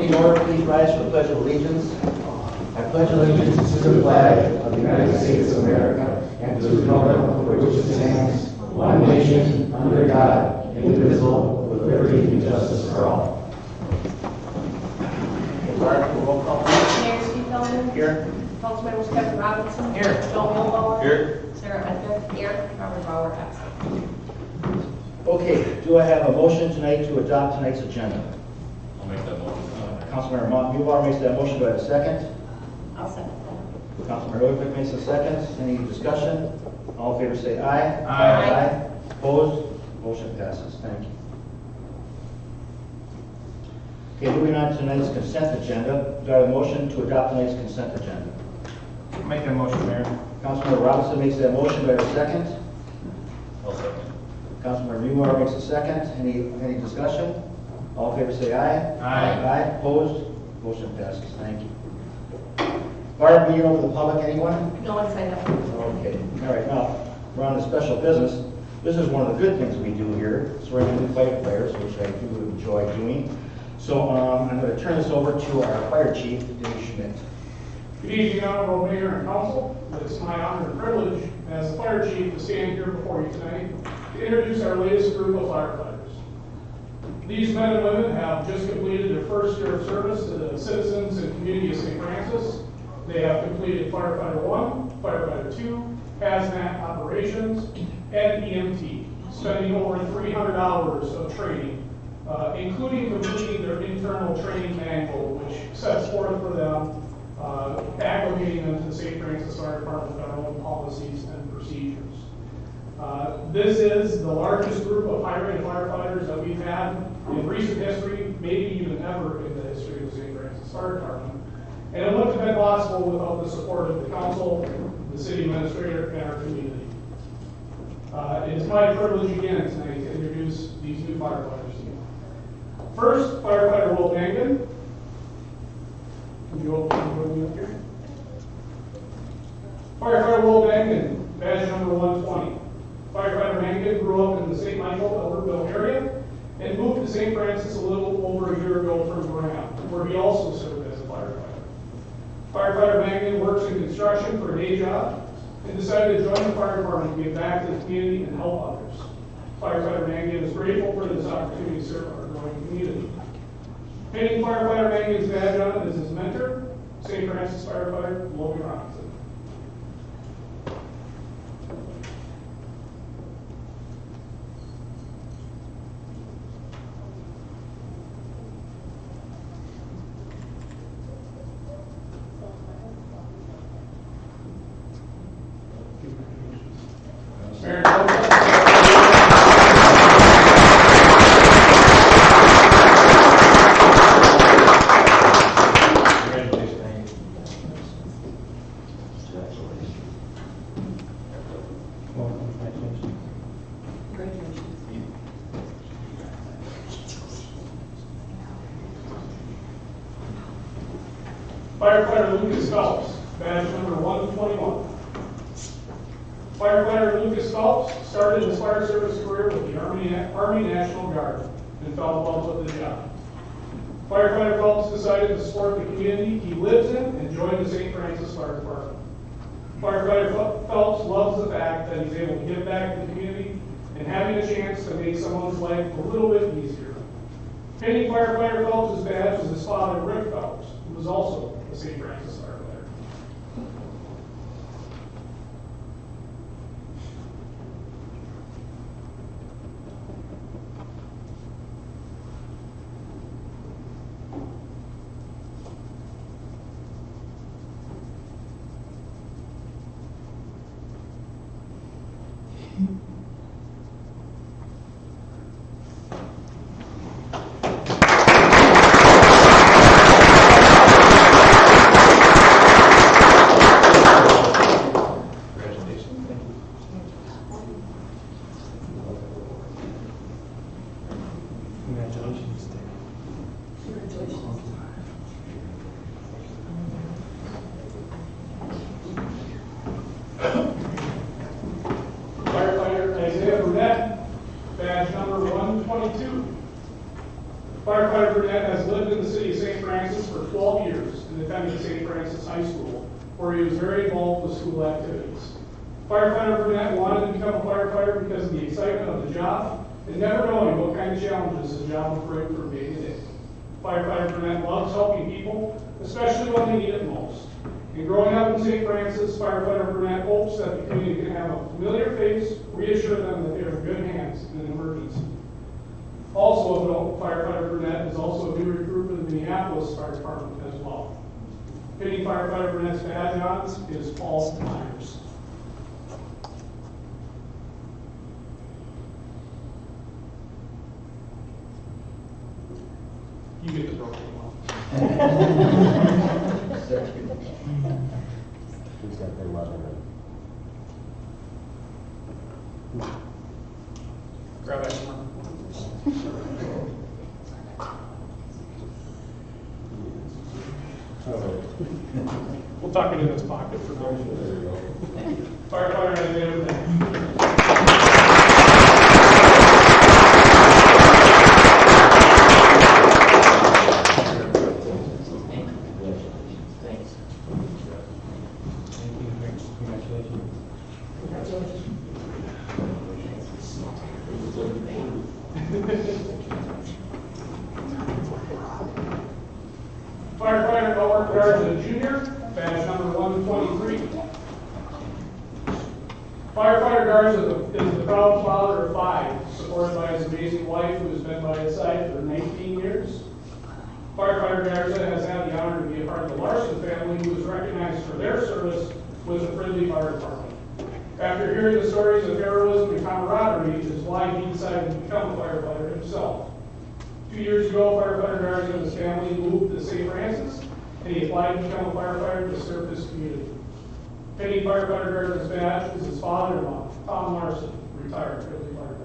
meeting in order, please rise for the Pledge of Allegiance. I pledge allegiance to the flag of the United States of America and to the republic for which it stands, one nation, under God, indivisible, with liberty and justice for all. Roll call. Mayor Steve Feldman. Here. Councilmembers Kevin Robinson. Here. Joe Millbauer. Here. Sarah Edgar. Here. Robert Bauer absent. Okay, do I have a motion tonight to adopt tonight's agenda? I'll make that motion. Councilmember Mulbauer makes that motion. Do I have a second? I'll second that. Councilmember Roy makes a second. Any discussion? All in favor say aye. Aye. Opposed? Motion passes. Thank you. Okay, moving on to tonight's consent agenda. Do I have a motion to adopt tonight's consent agenda? Make that motion, Mayor. Councilmember Robinson makes that motion. Do I have a second? I'll second. Councilmember Mulbauer makes a second. Any discussion? All in favor say aye. Aye. Aye. Opposed? Motion passes. Thank you. Barb, meeting over the public, anyone? No one signed up. Okay, all right, now, we're on to special business. This is one of the good things we do here, swearing in new firefighters, which I do enjoy doing. So I'm going to turn this over to our fire chief, Dave Schmidt. Good evening, Honorable Mayor and Council. It's my honor and privilege as the fire chief to stand here before you tonight to introduce our latest group of firefighters. These men and women have just completed their first year of service to the citizens and community of St. Francis. They have completed Firefighter 1, Firefighter 2, hazmat operations, and EMT, spending over 300 hours of training, including completing their internal training manual, which sets forth for them acclimating them to the St. Francis Fire Department with our own policies and procedures. This is the largest group of high-rated firefighters that we've had in recent history, maybe even ever in the history of the St. Francis Fire Department. And it wouldn't have been possible without the support of the council, the city administrator, and our community. It is my privilege again tonight to introduce these new firefighters to you. First, Firefighter Will Mangan. Would you open me up here? Firefighter Will Mangan, badge number 120. Firefighter Mangan grew up in the St. Michael, Albertville area and moved to St. Francis a little over a year ago from Graham, where he also served as a firefighter. Firefighter Mangan works in construction for a day job and decided to join the fire department to give back to the community and help others. Firefighter Mangan is grateful for this opportunity to serve our growing community. Painting Firefighter Mangan's badge on is his mentor, St. Francis firefighter Logan Robinson. Firefighter Lucas Phelps, badge number 121. Firefighter Lucas Phelps started his fire service career with the Army National Guard and fell in love with the job. Firefighter Phelps decided to support the community he lives in and joined the St. Francis Fire Department. Firefighter Phelps loves the fact that he's able to give back to the community and having a chance to make someone's life a little bit easier. Pinning Firefighter Phelps' badge was his father, Rick Phelps, who was also a St. Francis firefighter. attended St. Francis High School, where he was very involved with school activities. Firefighter Burnett wanted to become a firefighter because of the excitement of the job and never knowing what kind of challenges his job would bring from day to day. Firefighter Burnett loves helping people, especially when they need it most. And growing up in St. Francis, Firefighter Burnett hopes that the community can have a familiar face, reassure them that they are in good hands in an emergency. Also of note, Firefighter Burnett is also a new recruit for the Minneapolis Fire Department as well. Pinning Firefighter Burnett's badge on is Paul Myers. You get the broken one. Who's got their love in it? Grab that one. We'll tuck it in his pocket for now. Firefighter Isaiah Burnett. Firefighter Albert Garza Jr., badge number 123. Firefighter Garza is the proud father of 5, supported by his amazing wife, who has been by his side for 19 years. Firefighter Garza has had the honor to be a part of the Larson family, who was recognized for their service with the Fridley Fire Department. After hearing the stories of heroism and camaraderie is why he decided to become a firefighter himself. 2 years ago, Firefighter Garza and his family moved to St. Francis, and he applied to become a firefighter to serve his community. Pinning Firefighter Garza's badge is his father-in-law, Tom Larson, retired Fridley firefighter.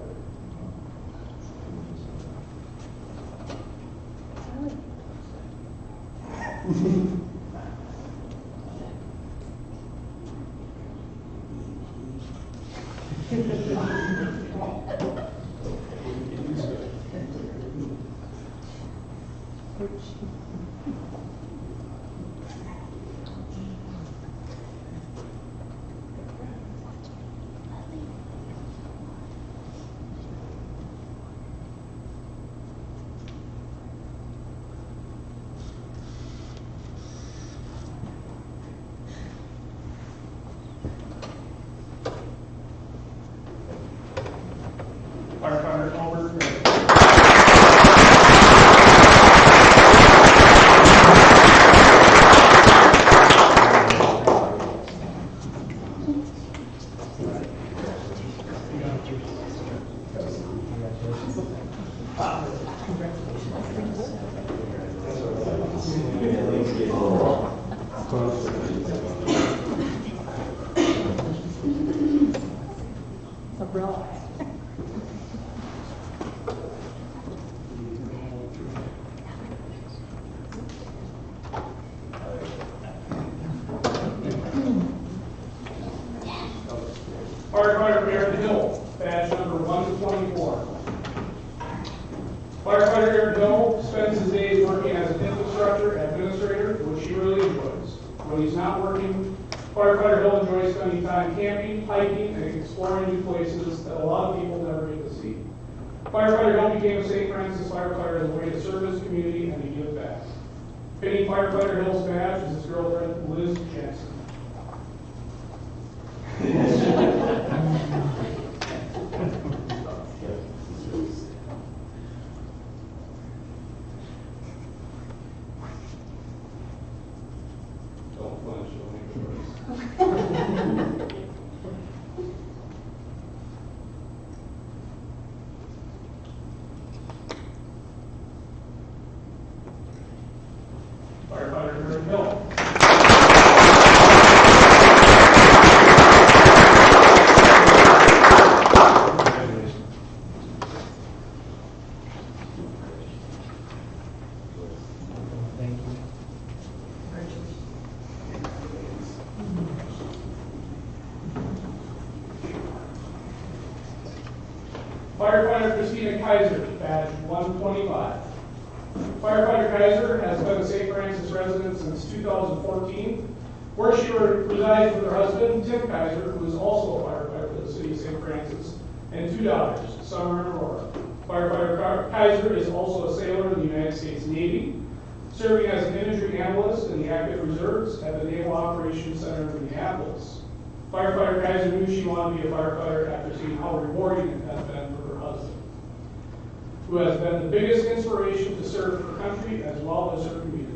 Firefighter Albert Garza. Firefighter Aaron Hill, badge number 124. Firefighter Aaron Hill spends his days working as an infrastructure administrator, which he really enjoys. When he's not working, Firefighter Hill enjoys spending time camping, hiking, and exploring new places that a lot of people never get to see. Firefighter Hill became a St. Francis firefighter as a way to serve his community and to give back. Pinning Firefighter Hill's badge is his girlfriend, Liz Jensen. Don't flinch, you'll make a choice. Firefighter Aaron Hill. Firefighter Christina Kaiser, badge 125. Firefighter Kaiser has been a St. Francis resident since 2014, where she resides with her husband, Tim Kaiser, who is also a firefighter for the city of St. Francis, and 2 daughters, Summer and Aurora. Firefighter Kaiser is also a sailor in the United States Navy, serving as an imagery analyst in the active reserves at the Naval Operations Center in Minneapolis. Firefighter Kaiser knew she wanted to be a firefighter after seeing how rewarding it has been for her husband, who has been the biggest inspiration to serve her country as well as her community.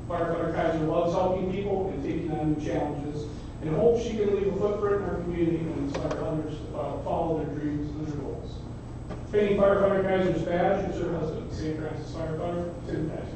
Firefighter Kaiser loves helping people and taking on new challenges, and hopes she can leave a footprint in our community and inspire others to follow their dreams and their goals. Painting Firefighter Kaiser's badge is her husband, St. Francis firefighter Tim Kaiser.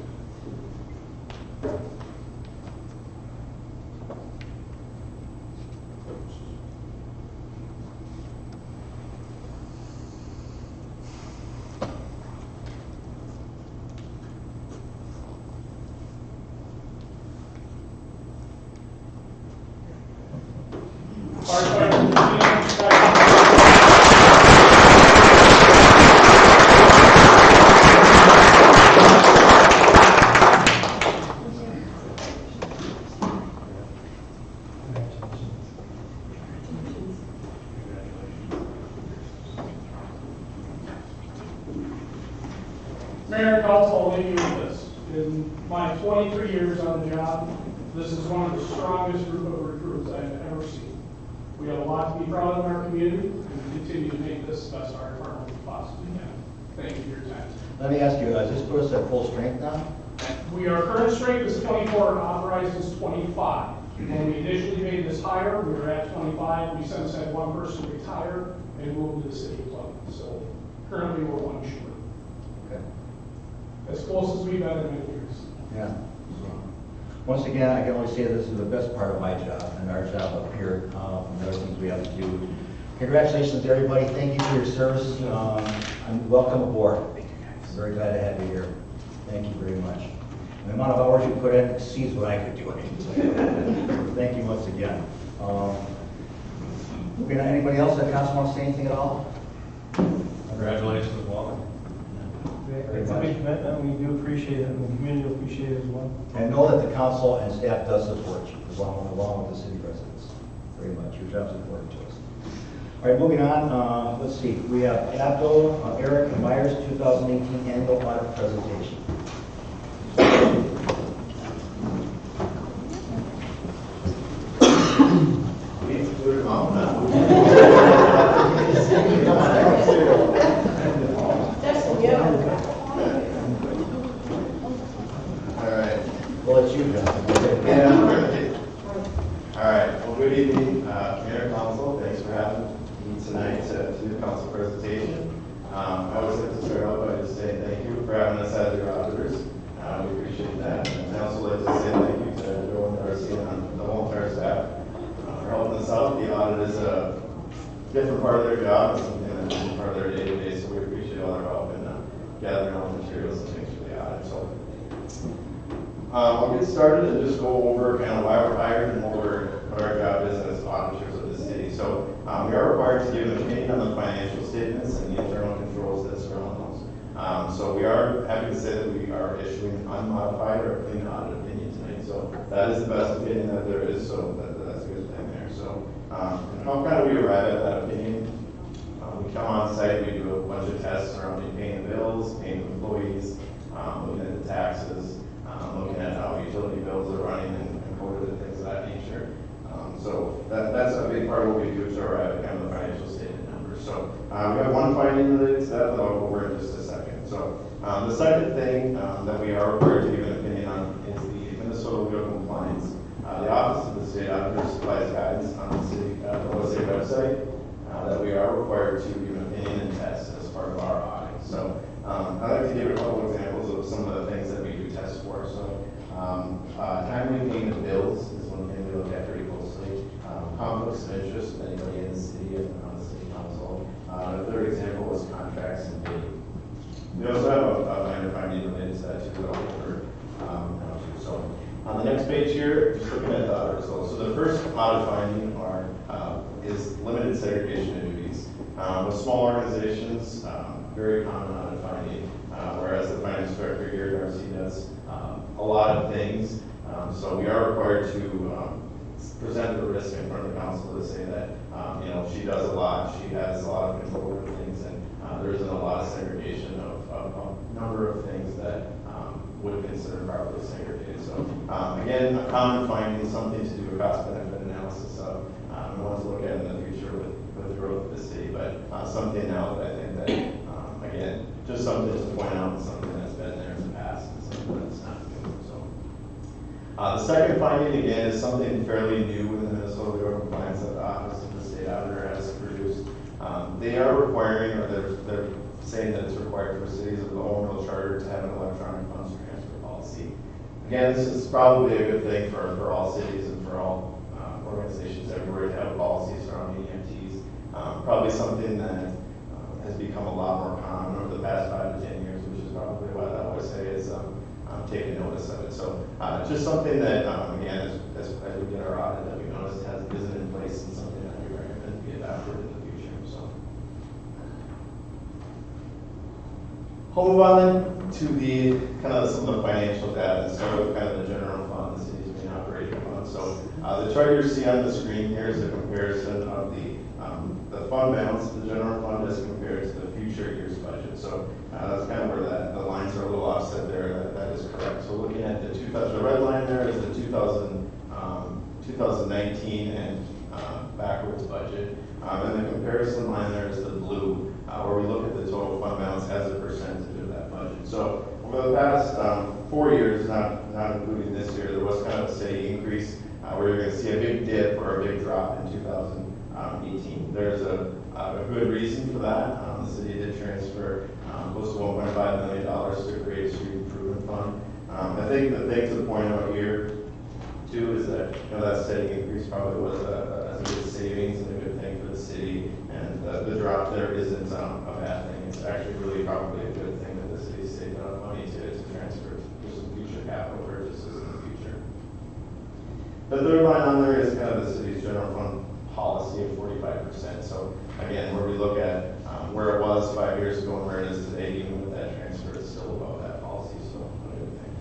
Mayor and Council, I'll leave you with this. In my 23 years on the job, this is one of the strongest group of recruits I've ever seen. We have a lot to be proud of in our community, and we continue to make this the best fire department we possibly can. Thank you for your time. Let me ask you, does this put us at full strength now? Our current strength is 24 and authorized is 25. When we initially made this hire, we were at 25. We since had one person retire and move to the city of Cleveland. So currently we're one short. Okay. As close as we've been in many years. Yeah. Once again, I can only say this is the best part of my job and our job up here, and the other things we have to do. Congratulations to everybody. Thank you for your service. And welcome aboard. I'm very glad to have you here. Thank you very much. And the amount of hours you put in exceeds what I could do. Thank you once again. Anybody else that council wants to say anything at all? Congratulations and welcome. Very It's a much. big commitment, we do appreciate it, and the community will appreciate it as well. And know that the council and staff does support you, along with the city residents. Very much. Your job's important to us. All right, moving on. Let's see. We have Abdul, Eric, and Myers 2018 annual audit presentation. Well, it's you, John. Yeah. All right. Well, good evening, Mayor and Council. Thanks for having me tonight to do the council presentation. I always like to start out by just saying thank you for having us as your auditors. We appreciate that. And I also like to say thank you to Joe and Darcy and the whole entire staff for helping us out. The audit is a different part of their job, it's something that's part of their day-to-day, so we appreciate all their help in gathering all the materials and things for the audit. So. I'll get started and just go over kind of why we're hired and what our job is as auditors of the city. So we are required to give an opinion on the financial statements and the internal controls that surround those. So we are happy to say that we are issuing unmodified or clean audit opinion tonight. So that is the best opinion that there is. So that's a good thing there. So and how kind of we arrive at that opinion? We come on site, we do a bunch of tests surrounding paying the bills, paying the employees, looking at the taxes. Looking at how utility bills are running and coded and things of that nature. So that's a big part of what we do to arrive at kind of the financial statement numbers. So we have one finding related to that that I'll go over in just a second. So the second thing that we are required to give an opinion on is the Minnesota Legal Compliance. The Office of the State Auditor supplies guidance on the city OSA website that we are required to give an opinion and test as part of our audit. So I'd like to give a couple examples of some of the things that we do test for. So timely payment of bills is one thing we look at pretty closely. Conflicts of interest with anybody in the city and on the city council. The third example was contracts and bidding. We also have a minor finding related to that too. So on the next page here, just looking at the audit results. So the first audit finding is limited segregation of duties. With small organizations, very common audit finding, whereas the finance director here, Darcy, does a lot of things. So we are required to present the risk in front of the council to say that, she does a lot, she has a lot of control over things, and there isn't a lot of segregation of a number of things that would consider properly segregated. So again, a common finding, something to do with cost benefit analysis of, we want to look at in the future with the growth of the city, but something now that I think that, again, just something to point out, and something that's been there in the past, and something that's not new. So the second finding, again, is something fairly new in the Minnesota Bureau of Compliance that the Office of the State Auditor has produced. They are requiring, or they're saying that it's required for cities of the home rule charter to have an electronic funds transfer policy. Again, this is probably a good thing for all cities and for all organizations everywhere to have policies surrounding EMTs. Probably something that has become a lot more common over the past 5 to 10 years, which is probably why the OSA is taking notice of it. So just something that, again, as we get our audit, that we noticed isn't in place, and something that we recommend be adopted in the future. So I'll move on to the kind of some of the financial data, and start with kind of the general fund, the city's main operating fund. So the chart you see on the screen here is a comparison of the fund balance of the general fund as compared to the future year's budget. So that's kind of where the lines are a little offset there. That is correct. So looking at the red line there is the 2019 and backwards budget. And the comparison line there is the blue, where we look at the total fund balance as a percentage of that budget. So over the past 4 years, not including this year, there was kind of a steady increase where you're going to see a big dip or a big drop in 2018. There's a good reason for that. The city did transfer close to $1.5 million to create a street improvement fund. I think the thing to point out here too is that that steady increase probably was a good savings and a good thing for the city, and the drop there isn't a bad thing. It's actually really probably a good thing that the city's saved enough money to transfer for some future capital purchases in the future. The third line on there is kind of the city's general fund policy of 45%. So again, where we look at where it was 5 years ago and where it is today, even with that transfer, it's still above that policy. So a good thing.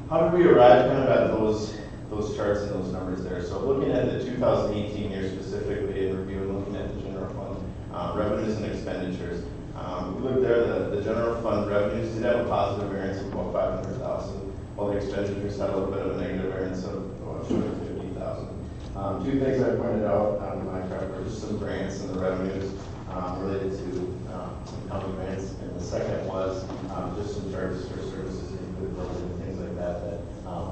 How did we arrive kind of at those charts and those numbers there? So looking at the 2018 year specifically in review and looking at the general fund revenues and expenditures, we looked there, the general fund revenues did have a positive variance of about $500,000, while the expenditures had a little bit of a negative variance of $250,000. Two things I pointed out on my chart were just some grants and the revenues related to some county grants, and the second was just some charges for services included and things like that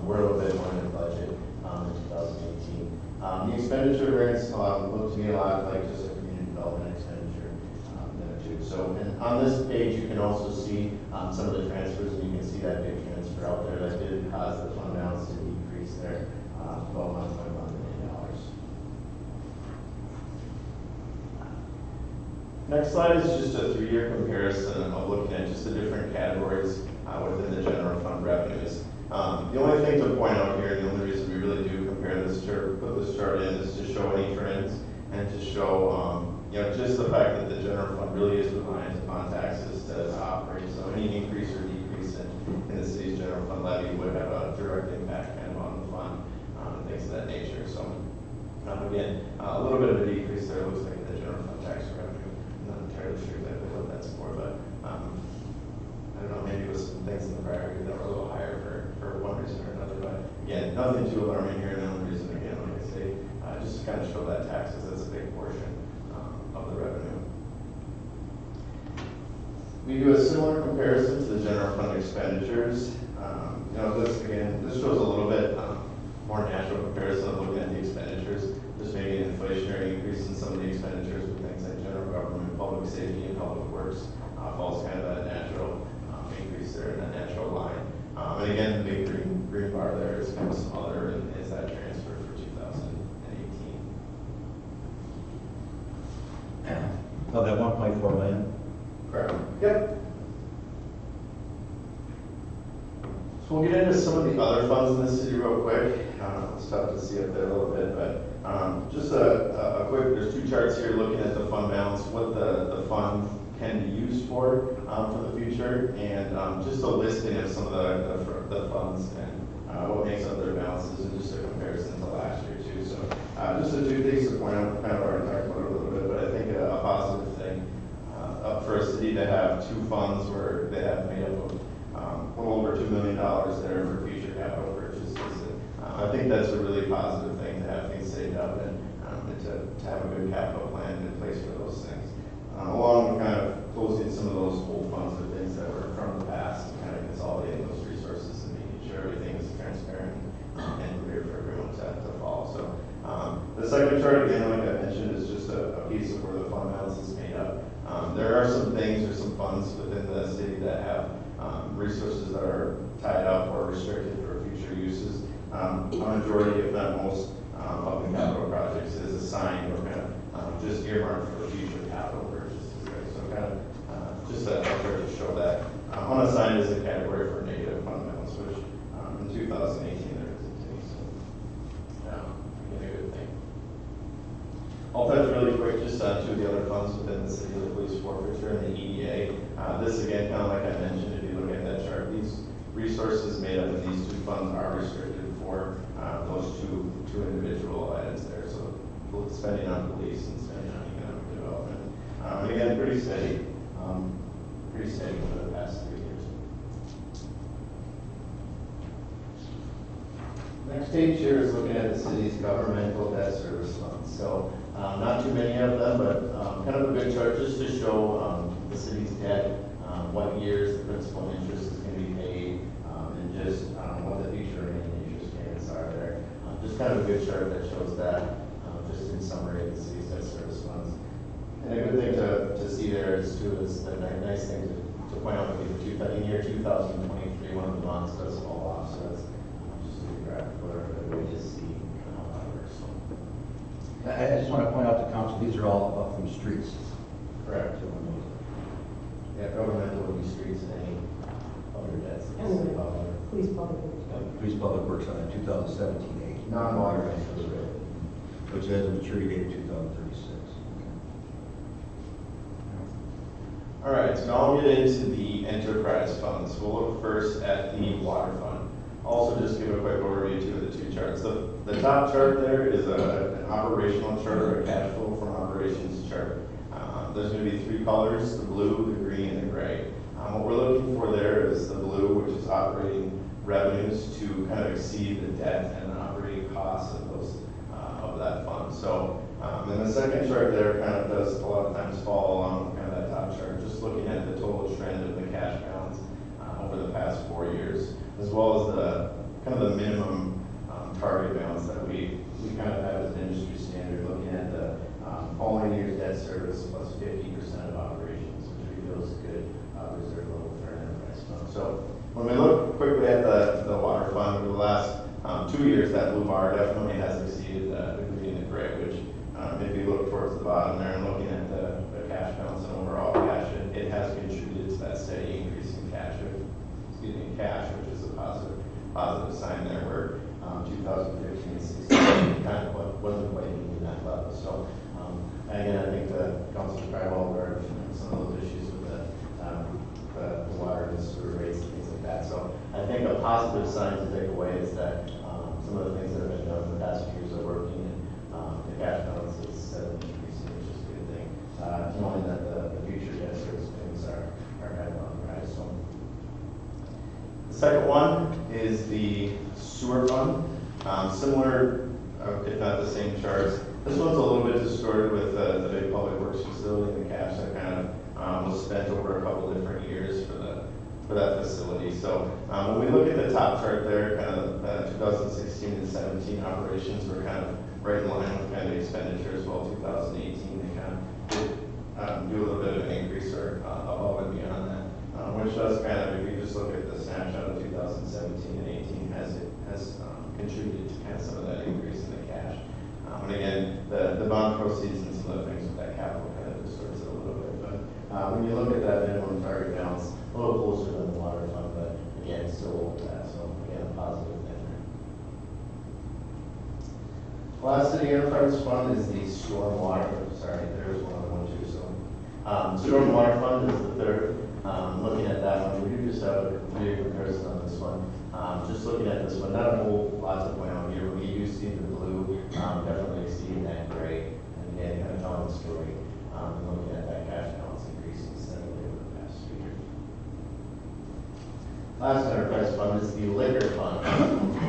were a little bit more in the budget in 2018. The expenditure variance looked to me a lot like just a community development expenditure there too. So, and on this page you can also see some of the transfers, and you can see that big transfer out there that did cause the fund balance to decrease there, $1.1 million. Next slide is just a 3-year comparison of looking at just the different categories within the general fund revenues. The only thing to point out here, and the only reason we really do compare this chart, put this chart in, is to show any trends and to show just the fact that the general fund really is reliant upon taxes to operate. So any increase or decrease in the city's general fund levy would have a direct impact kind of on the fund and things of that nature. So again, a little bit of a decrease there. It looks like the general fund tax revenue. I'm not entirely sure exactly what that's for, but I don't know, maybe it was some things in the prior year that were a little higher for one reason or another. But again, nothing too alarming here. And the only reason, again, like I say, just to kind of show that taxes as a big portion of the revenue. We do a similar comparison to the general fund expenditures. This shows a little bit more natural comparison of looking at the expenditures. There's maybe an inflationary increase in some of the expenditures with things like general government, public safety, and public works. Falls kind of that natural increase there in that natural line. And again, the big green bar there is kind of some other, and is that transfer for 2018. Oh, that 1.4 million? Correct. Yep. So we'll get into some of the other funds in the city real quick. It's tough to see up there a little bit, but just a quick, there's 2 charts here looking at the fund balance, what the fund can be used for the future, and just a listing of some of the funds and what makes up their balances, and just a comparison to last year too. So just a few things to point out, kind of already talked about it a little bit, but I think a positive thing for a city to have two funds where they have made up of a little over $2 million there for future capital purchases. I think that's a really positive thing to have things saved up and to have a good capital plan in place for those things. Along with kind of closing some of those old funds or things that were from the past, and kind of consolidating those resources and making sure everything is transparent and clear for everyone to follow. So the second chart, again, like I mentioned, is just a piece of where the fund balance is made up. There are some things or some funds within the city that have resources that are tied up or restricted for future uses. A majority, if not most, of the capital projects is assigned or kind of just earmarked for future capital purchases. Right? So kind of just a chart to show that unassigned is a category for negative fund balance, which in 2018 there isn't any. So again, a good thing. I'll touch really quick just on two of the other funds within the city, the police forfeiture and the EDA. This again, kind of like I mentioned, if you look at that chart, these resources made up of these two funds are restricted for those two individual items there. So spending on police and spending on economic development. And again, pretty steady over the past 3 years. Next page here is looking at the city's governmental debt service funds. So not too many of them, but kind of a good chart just to show the city's debt, what years the principal and interest is going to be paid, and just what the future remaining interest payments are there. Just kind of a good chart that shows that, just in summary of the city's debt service funds. And a good thing to see there is too is the nice thing to point out would be in year 2023, one of the bonds does fall off, so that's just a good graph for everybody to see how that works. So. I just want to point out to council, these are all from streets. Correct. Yeah, governmental would be streets and any other debts. Police public works. Police Public Works on a 2017-8. Non-water interest rate. Which has a maturity date of 2036. All right, so now we'll get into the enterprise funds. We'll look first at the water fund. Also, just give a quick overview too of the two charts. The top chart there is an operational chart or a cash flow from operations chart. There's going to be three colors: the blue, the green, and the gray. What we're looking for there is the blue, which is operating revenues to kind of exceed the debt and the operating costs of those of that fund. So, and the second chart there kind of does a lot of times follow along with kind of that top chart, just looking at the total trend of the cash balance over the past 4 years, as well as the kind of the minimum target balance that we kind of have as an industry standard, looking at the following year's debt service plus 50% of operations, which we feel is a good reserve level for an enterprise fund. So when we look quickly at the water fund over the last 2 years, that blue bar definitely has exceeded the green and gray, which if you look towards the bottom there and looking at the cash balance and overall cash, it has contributed to that steady increase in cash, which is a positive sign there, where 2015 and 16 kind of wasn't quite meeting that level. So again, I think the council is probably well aware of some of those issues with the water and the sewer rates and things like that. So I think a positive sign to take away is that some of the things that have been done in the past few years are working, and the cash balance is steadily increasing, which is a good thing. Knowing that the future debt service payments are kind of on the rise. So the second one is the sewer fund. Similar, if not the same charts. This one's a little bit distorted with the big public works facility and the cash that kind of was spent over a couple different years for that facility. So when we look at the top chart there, kind of the 2016 and 17 operations were kind of right in line with kind of expenditures. Well, 2018 they kind of did do a little bit of an increase or above and beyond that, which does kind of, if you just look at the snapshot of 2017 and 18, has contributed to kind of some of that increase in the cash. And again, the bond proceeds and some other things with that capital kind of distorts it a little bit. But when you look at that minimum target balance, a little closer than the water fund, but again, still over that. So again, a positive thing there. Last city enterprise fund is the storm water. Sorry, there was one other one too. So Stormwater fund is the third. Looking at that one, we do just have a computer comparison on this one. Just looking at this one, not a whole lot to point out here, but you do see the blue definitely exceeding that gray. And again, kind of telling the story, and looking at that cash balance increasing steadily over the past 2 years. Last enterprise fund is the liquor fund.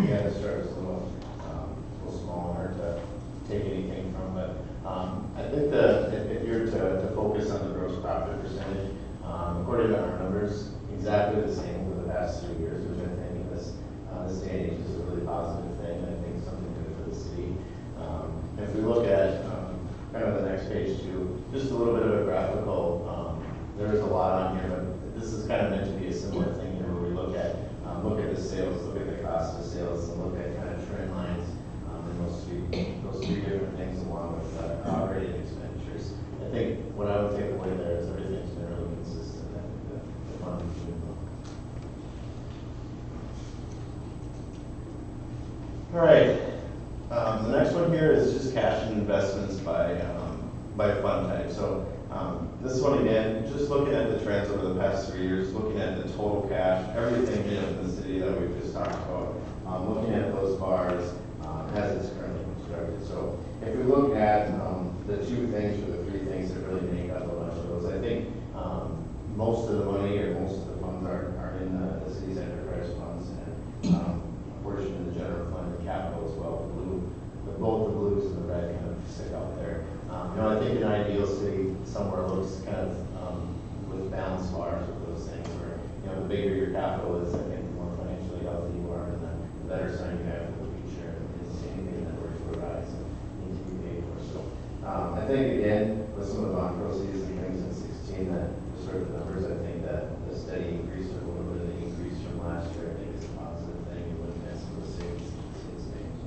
Again, it starts a little small, hard to take anything from, but I think that if you're to focus on the gross profit percentage, according to our numbers, exactly the same over the past 3 years, which I think in this day and age is a really positive thing. I think something good for the city. If we look at kind of the next page too, just a little bit of a graphical. There's a lot on here, but this is kind of meant to be a similar thing here, where we look at the sales, look at the cost of sales, and look at kind of trend lines in those three different things, along with operating expenditures. I think what I would take away there is everything's been really consistent. The fund is doing well. All right. The next one here is just cash and investments by fund type. So this one again, just looking at the trends over the past 3 years, looking at the total cash, everything in the city that we've just talked about, looking at those bars as it's currently constructed. So if we look at the 2 things or the 3 things that really make up a bunch of those, I think most of the money or most of the funds are in the city's enterprise funds, and a portion in the general fund and capital as well. Both the blues and the red kind of stick out there. I think an ideal city somewhere looks kind of with balanced bars with those things, where the bigger your capital is, I think the more financially healthy you are, and then the better sign you have for the future. Is anything that works for rise and needs to be paid for. So I think again, with some of the bond proceeds and things in 16, that sort of numbers, I think that the steady increase or a little bit of the increase from last year, I think is a positive thing. And looking at some of the savings in city's names.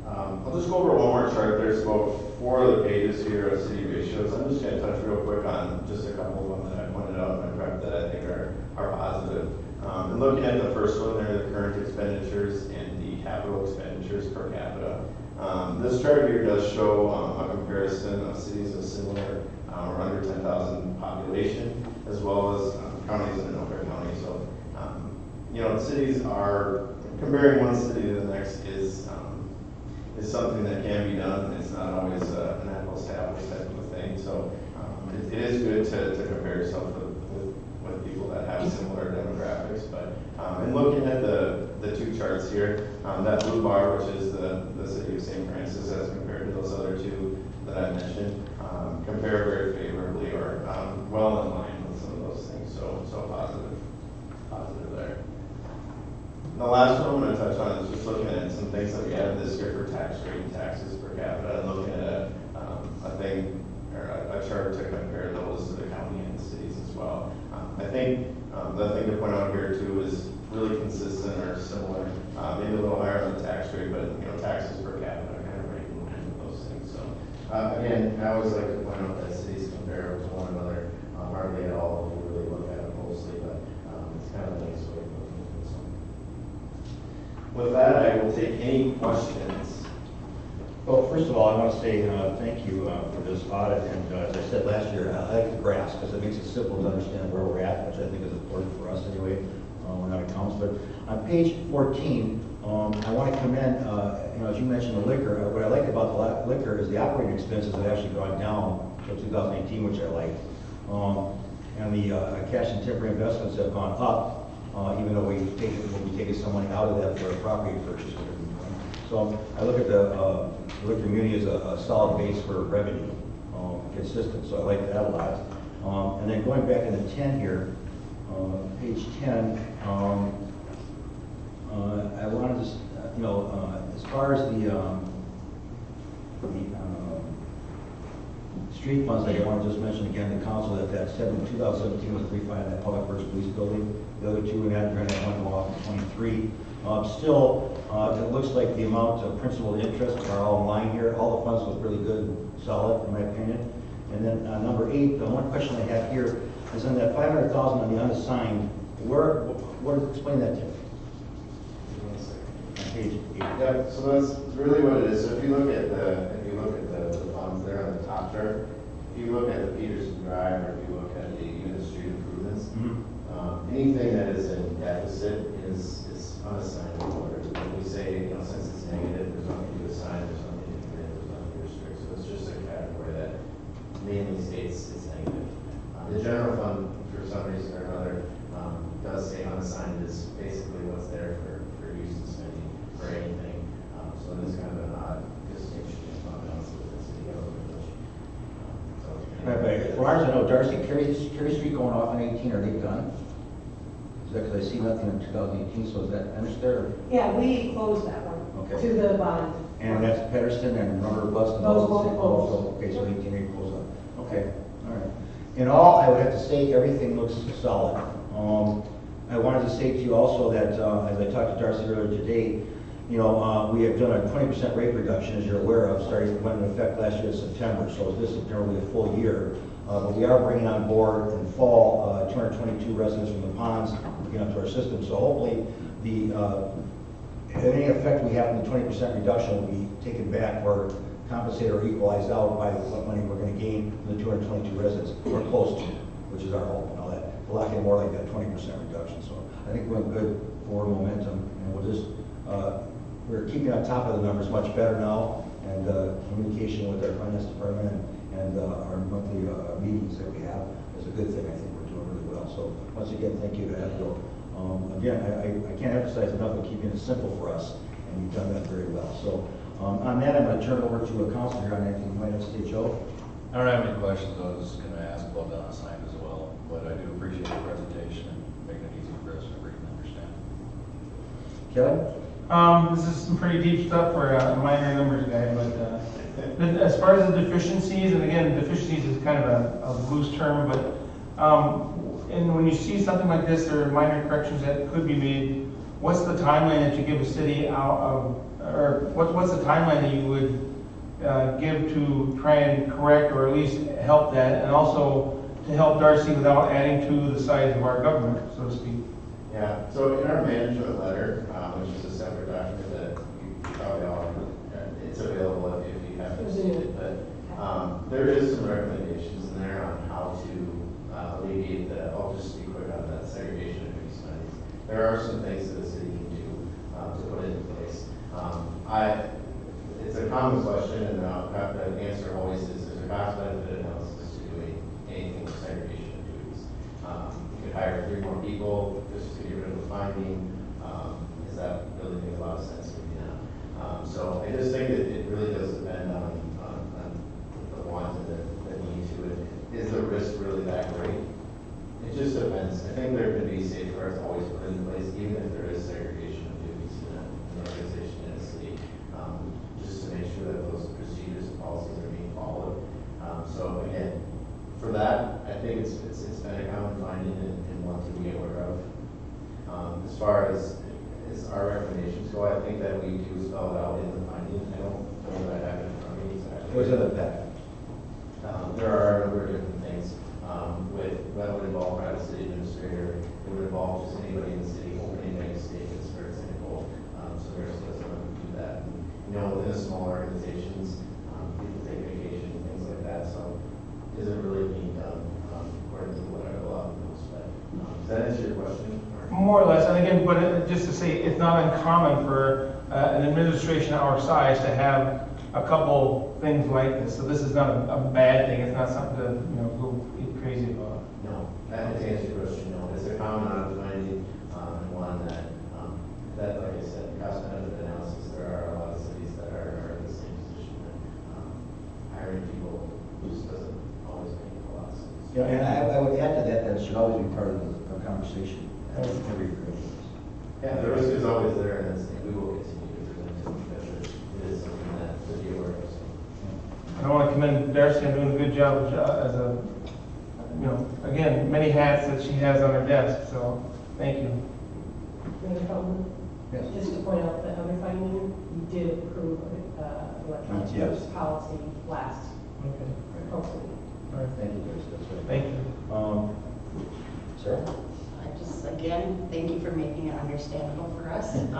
I'll just go over one more chart. There's about 4 other pages here of city ratios. I'm just going to touch real quick on just a couple of them that I pointed out in my prep that I think are positive. And looking at the first one there, the current expenditures and the capital expenditures per capita. This chart here does show a comparison of cities of similar or under 10,000 population, as well as counties in Anoka County. So, cities are, comparing one city to the next is something that can be done. It's not always an apples to apples type of thing. So it is good to compare yourself with people that have similar demographics. But in looking at the 2 charts here, that blue bar, which is the city of St. Francis as compared to those other 2 that I mentioned, compare very favorably or well in line with some of those things. So positive there. And the last one I'm going to touch on is just looking at some things that we added this year for tax rate and taxes per capita, and looking at a chart to compare those to the county and the cities as well. I think the thing to point out here too is really consistent or similar, maybe a little higher on the tax rate, but taxes per capita are kind of right in line with those things. So again, I always like to point out that cities compare to one another hardly at all if you really look at it closely, but it's kind of a nice way of looking at it. So with that, I will take any questions. Well, first of all, I want to say thank you for this audit, and as I said last year, I like the graphs because it makes it simple to understand where we're at, which I think is important for us anyway. We're not accounts, but on page 14, I want to commend, as you mentioned, the liquor. What I like about the liquor is the operating expenses have actually gone down till 2018, which I like, and the cash and temporary investments have gone up, even though we'll be taking some money out of that for a property purchase. So I look at the liquor community as a solid base for revenue, consistent. So I like that a lot. And then going back into 10 here, page 10, I wanted to, as far as the street funds, I want to just mention again the council that 2017 was 3.5 in that public works police building. The other 2 we had during that one off in 23. Still, it looks like the amount of principal and interest are all in line here. All the funds look really good and solid, in my opinion. And then number 8, the one question I have here is on that 500,000 on the unassigned. Explain that to me. On page 8. Yeah, so that's really what it is. So if you look at the funds there on the top chart, if you look at the Peterson Drive, or if you look at even the street improvements, Mhm. anything that is in deficit is unassigned order. When we say, since it's negative, there's nothing to assign, there's nothing to commit, there's nothing to restrict. So it's just a category that mainly states it's negative. The general fund, for some reason or another, does say unassigned is basically what's there for use and spending for anything. So it is kind of an odd distinction in fund balance with the city of Village. Right, but as far as I know, Darcy, Cary Street going off in 18, are they done? Is that because I see nothing in 2018, so is that finished there? Yeah, we closed that one Okay. to the bond. And that's Pedersen and Rubber Bus and Those those? both closed. Okay, so 18 April goes up. Okay, all right. In all, I would have to say everything looks solid. I wanted to say to you also that, as I talked to Darcy earlier today, we have done a 20% rate reduction, as you're aware of, went into effect last year in September, so this is generally a full year. But we are bringing on board in fall 222 residents from the ponds looking up to our system. So hopefully, any effect we have from the 20% reduction will be taken back or compensated or equalized out by what money we're going to gain from the 222 residents. We're close to, which is our hope and all that. We're looking more like that 20% reduction. So I think we're in good forward momentum, and we're keeping on top of the numbers much better now, and communication with our finance department and our monthly meetings that we have is a good thing. I think we're doing really well. So once again, thank you to Abigail. Again, I can't emphasize enough of keeping it simple for us, and you've done that very well. So on that, I'm going to turn it over to a counselor here on anything you might have to say, Joe. I don't have any questions. I was going to ask about the unassigned as well, but I do appreciate the presentation and making it easy for us to read and understand. Kelly? This is some pretty deep stuff for a minor numbers guy, but as far as the deficiencies, and again, deficiencies is kind of a loose term, but and when you see something like this, there are minor corrections that could be made. What's the timeline that you give a city out of, or what's the timeline that you would give to try and correct or at least help that, and also to help Darcy without adding to the size of our government, so to speak? Yeah, so in our management letter, which is a separate document that you probably all, it's available if you haven't seen it, but there is some recommendations in there on how to alleviate the, I'll just be quick on that, segregation of duty spending. There are some things that the city can do to put into place. It's a common question, and the answer always is there's a cost benefit analysis to doing anything with segregation of duties. You could hire 3 more people just to get rid of the finding. Does that really make a lot of sense? Maybe not. So I just think that it really does depend on the want and the need to it. Is the risk really that great? It just depends. I think there can be safeguards always put in place, even if there is segregation of duties in an organization in a city, just to make sure that those procedures and policies are being followed. So again, for that, I think it's been a common finding and one to be aware of. As far as our recommendations go, I think that we do spell it out in the finding. I don't know that I have it in front of me exactly. Where's it at that? There are a number of different things. That would involve private city administrator. It would involve just anybody in the city opening bank statements, for example. So there's someone who do that. Within small organizations, people take vacation, things like that. So it isn't really being done according to what a lot of people expect. Does that answer your question? More or less, and again, but just to say, it's not uncommon for an administration our size to have a couple things like this. So this is not a bad thing. It's not something to go get crazy about. No, that to answer your question, no. It's a common finding and one that, like I said, cost benefit analysis. There are a lot of cities that are in the same position that hiring people just doesn't always make a lot of sense. Yeah, and I would add to that it should always be part of the conversation at every grade. Yeah, the risk is always there, and we will continue to present it because it is something that to be aware of. So. I want to commend Darcy on doing a good job as a, again, many hats that she has on her desk. So thank you. Mayor Feldman? Yes. Just to point out that other finding, you did approve electronic Yes. use policy last Okay. council. All right. Thank you, Darcy. That's right. Thank you. Sarah? I just, again, thank you for making it understandable for us. And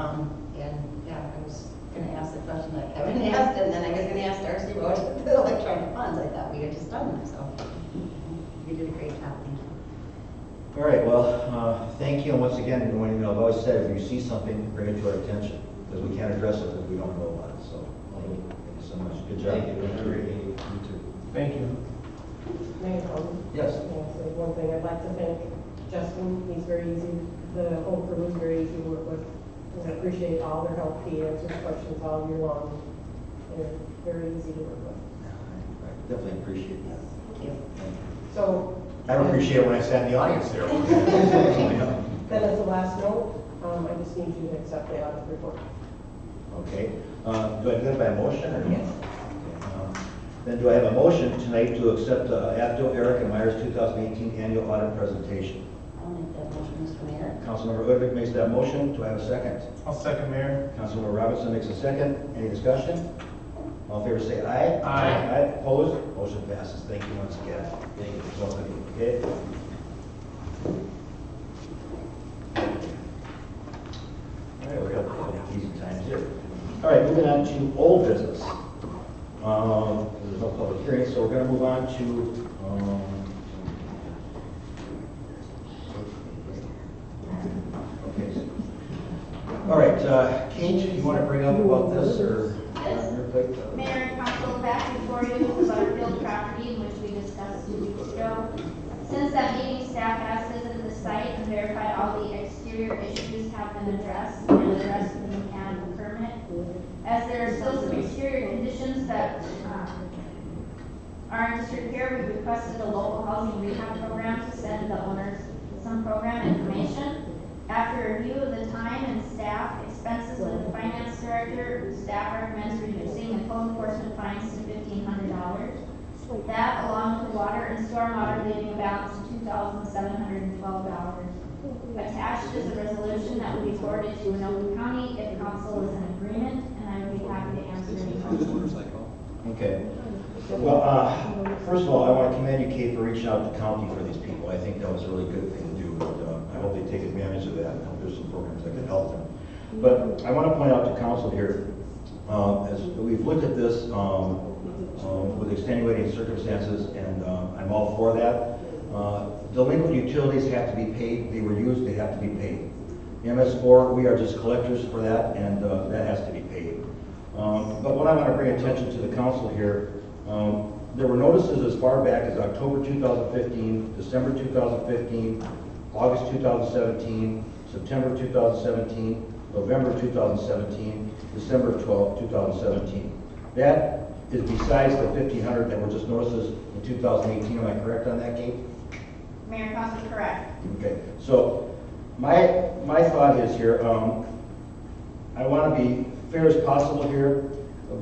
yeah, I was gonna ask the question that Kevin asked, and then I was gonna ask Darcy about the electronic funds. I thought we had just done them, so you did a great job, thank you. All right, well, thank you, and once again, I've always said, if you see something, bring it to our attention, because we can't address it if we don't know about it, so, thank you so much, good job. Thank you. You too. Thank you. Mayor Collins? Yes. May I say one thing? I'd like to thank Justin. He's very easy, the whole crew is very easy to work with. And I appreciate all their help. He answers questions all year long. They're very easy to work with. I definitely appreciate that. Thank you. So. I don't appreciate it when I stand in the audience there. Then as the last note, I just need you to accept the audit report. Okay, do I do it by motion or? Yes. Okay, then do I have a motion tonight to accept Abdo, Eric, and Myers 2018 annual audit presentation? I'll make that motion, Mr. Mayor. Councilmember Udvig makes that motion. Do I have a second? I'll second, Mayor. Councilmember Robinson makes a second. Any discussion? All in favor say aye. Aye. Aye, opposed? Motion passes. Thank you once again. Thank you for both of you. Okay? All right, we're gonna have easy times here. All right, moving on to old business. There's no public hearing, so we're gonna move on to, okay. All right, Kate, you want to bring up about this, or? Mayor and council, back before you is the Butterfield property in which we discussed 2 weeks ago. Since that meeting, staff has visited the site and verified all the exterior issues have been addressed and addressed in the mechanical permit. As there are still some exterior conditions that are in disrepair, we requested the local housing rehab program to send the owners some program information. After review of the time and staff expenses with the finance director, staff recommends reducing the code enforcement fines to $1,500. That, along with the water and stormwater, leaving a balance of $2,712. Attached is a resolution that will be forwarded to Anoka County if council is in agreement, and I would be happy to answer any questions. Okay. Well, first of all, I want to commend you, Kate, for reaching out to the county for these people. I think that was a really good thing to do. And, I hope they take advantage of that and hope there's some programs that can help them. But I want to point out to council here, as we've looked at this with extenuating circumstances, and I'm all for that. Delinquent utilities have to be paid. They were used, they have to be paid. The MS4, we are just collectors for that, and that has to be paid. But what I want to bring attention to the council here, there were notices as far back as October 2015, December 2015, August 2017, September 2017, November 2017, December 12, 2017. That is besides the 1,500 that were just notices in 2018. Am I correct on that, Kate? Mayor and council, correct. Okay, so my thought is here, I want to be fair as possible here,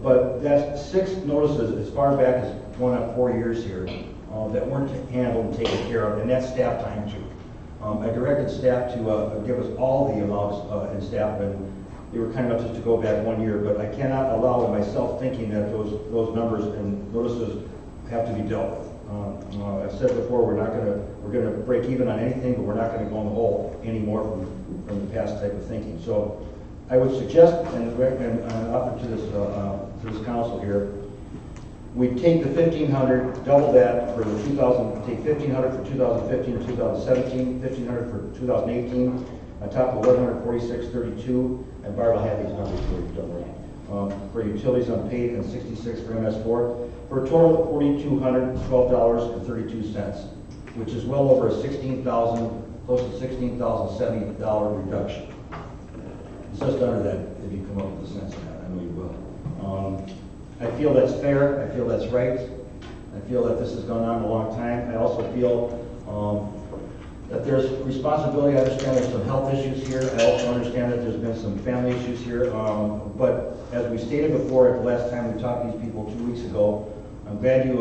but that's 6 notices as far back as going on 4 years here that weren't handled and taken care of, and that's staff time too. I directed staff to give us all the amounts in staff, and they were kind enough just to go back 1 year, but I cannot allow myself thinking that those numbers and notices have to be dealt with. I've said before, we're going to break even on anything, but we're not going to go in the hole anymore from the past type of thinking. So I would suggest and recommend and offer to this council here, we take the 1,500, double that for the 2000, take 1,500 for 2015 and 2017, 1,500 for 2018, on top of 1,146.32, and Barb will have these numbers for you, don't worry. For utilities unpaid and 66 for MS4, for a total of $4,212.32, which is well over a $16,000, close to $16,070 reduction. It's just under that if you come up with the sense of that. I know you will. I feel that's fair. I feel that's right. I feel that this has gone on a long time. I also feel that there's responsibility. I understand there's some health issues here. I also understand that there's been some family issues here. But as we stated before, at the last time we talked to these people 2 weeks ago, I'm glad you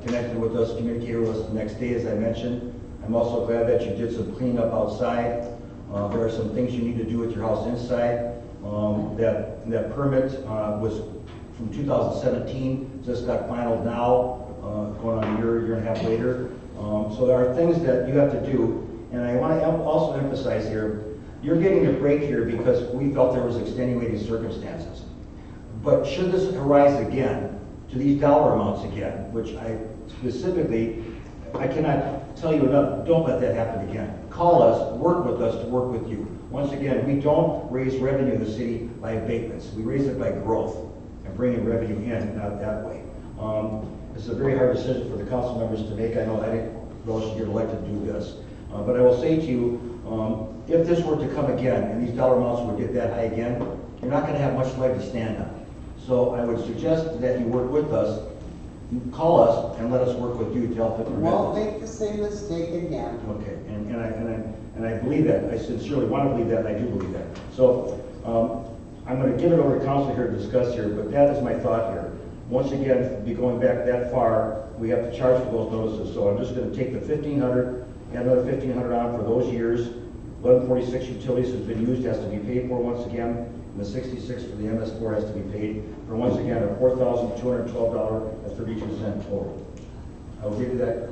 connected with us, communicated with us the next day, as I mentioned. I'm also glad that you did some cleanup outside. There are some things you need to do with your house inside. That permit was from 2017, just got finalized now, going on a year and a half later. So there are things that you have to do, and I want to also emphasize here, you're getting a break here because we felt there was extenuating circumstances. But should this arise again, to these dollar amounts again, which I specifically, I cannot tell you enough, don't let that happen again. Call us, work with us to work with you. Once again, we don't raise revenue in the city by abatements. We raise it by growth and bringing revenue in, not that way. It's a very hard decision for the council members to make. I know I didn't really get elected to do this. But I will say to you, if this were to come again and these dollar amounts would get that high again, you're not going to have much leg to stand on. So I would suggest that you work with us, call us, and let us work with you to help it prevent Won't this. make the same mistake again. Okay, and I believe that. I sincerely want to believe that, and I do believe that. So I'm going to give it over to council here to discuss here, but that is my thought here. Once again, be going back that far, we have to charge for those notices. So I'm just going to take the 1,500 and another 1,500 on for those years. 1146 utilities has been used, has to be paid for once again. And the 66 for the MS4 has to be paid for once again a $4,212.32 total. I'll give you that,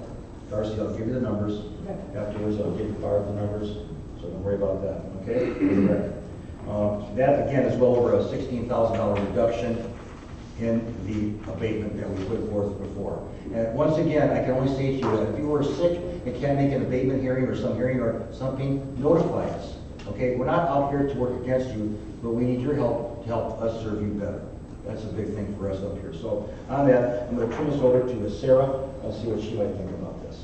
Darcy. I'll give you the numbers. Afterwards, I'll give you Barb the numbers, so don't worry about that. Okay? That again is well over a $16,000 reduction in the abatement that we put forth before. And once again, I can only say to you that if you were sick and can't make an abatement hearing or some hearing or something, notify us. Okay? We're not out here to work against you, but we need your help to help us serve you better. That's a big thing for us up here. So on that, I'm going to turn this over to Sarah. I'll see what she might think about this.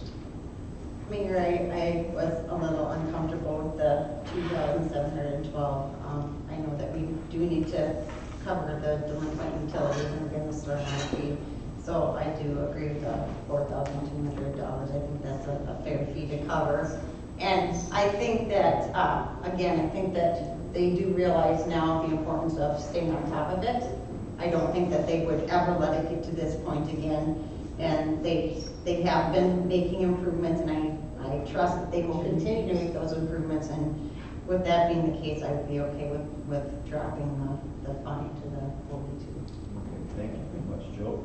Mayor, I was a little uncomfortable with the 2,712. I know that we do need to cover the delinquent utilities and we're going to start on a fee. So I do agree with the $4,200. I think that's a fair fee to cover. And I think that, again, I think that they do realize now the importance of staying on top of it. I don't think that they would ever let it get to this point again. And they have been making improvements, and I trust that they will continue to make those improvements. And with that being the case, I would be okay with dropping the fine to the 42. Okay, thank you very much. Joe?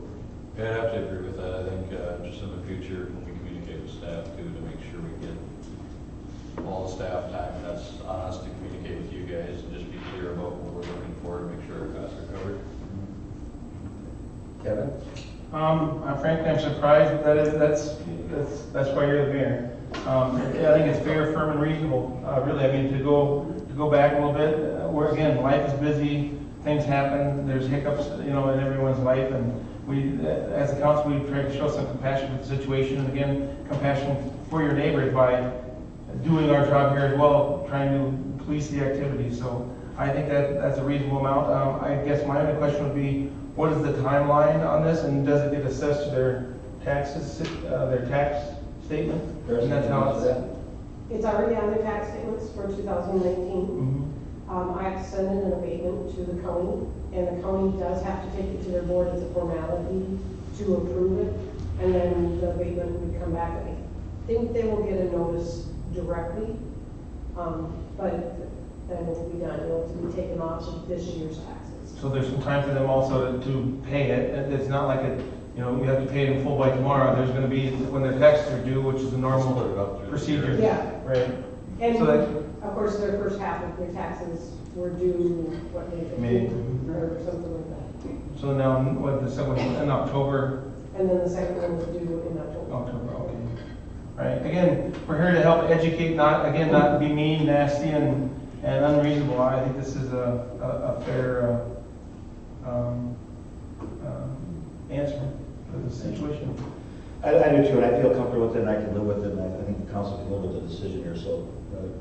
Yeah, I'd have to agree with that. I think just in the future, when we communicate with staff too, to make sure we get all the staff time, and that's on us to communicate with you guys and just be clear about what we're looking for to make sure our costs are covered. Kevin? Frankly, I'm surprised that's why you're the mayor. I think it's fair, firm, and reasonable. Really, I mean, to go back a little bit, where again, life is busy, things happen, there's hiccups, in everyone's life, and we, as a council, we try to show some compassion for the situation, and again, compassion for your neighbors by doing our job here as well, trying to police the activity. So I think that's a reasonable amount. I guess my only question would be, what is the timeline on this, and does it get assessed to their taxes, their tax statement? And that's how It's already on their tax statements for 2019. Mm-hmm. I have to send in an abatement to the county, and the county does have to take it to their board as a formality to approve it, and then the abatement would come back. I think they will get a notice directly, but then it will be done. It will be taken off of this year's taxes. So there's some time for them also to pay it. It's not like you have to pay it in full by tomorrow. There's going to be, when their taxes are due, which is the normal procedure. Yeah. Right. And So that, of course, their first half of their taxes were due, what, May. or something like that. so now, what, the second one in October? And then the second one was due in October. October, okay. Right. Again, we're here to help educate, not be mean, nasty, and unreasonable. I think this is a fair answer for the situation. I do too, and I feel comfortable with it, and I can live with it, and I think the council can live with the decision here. So,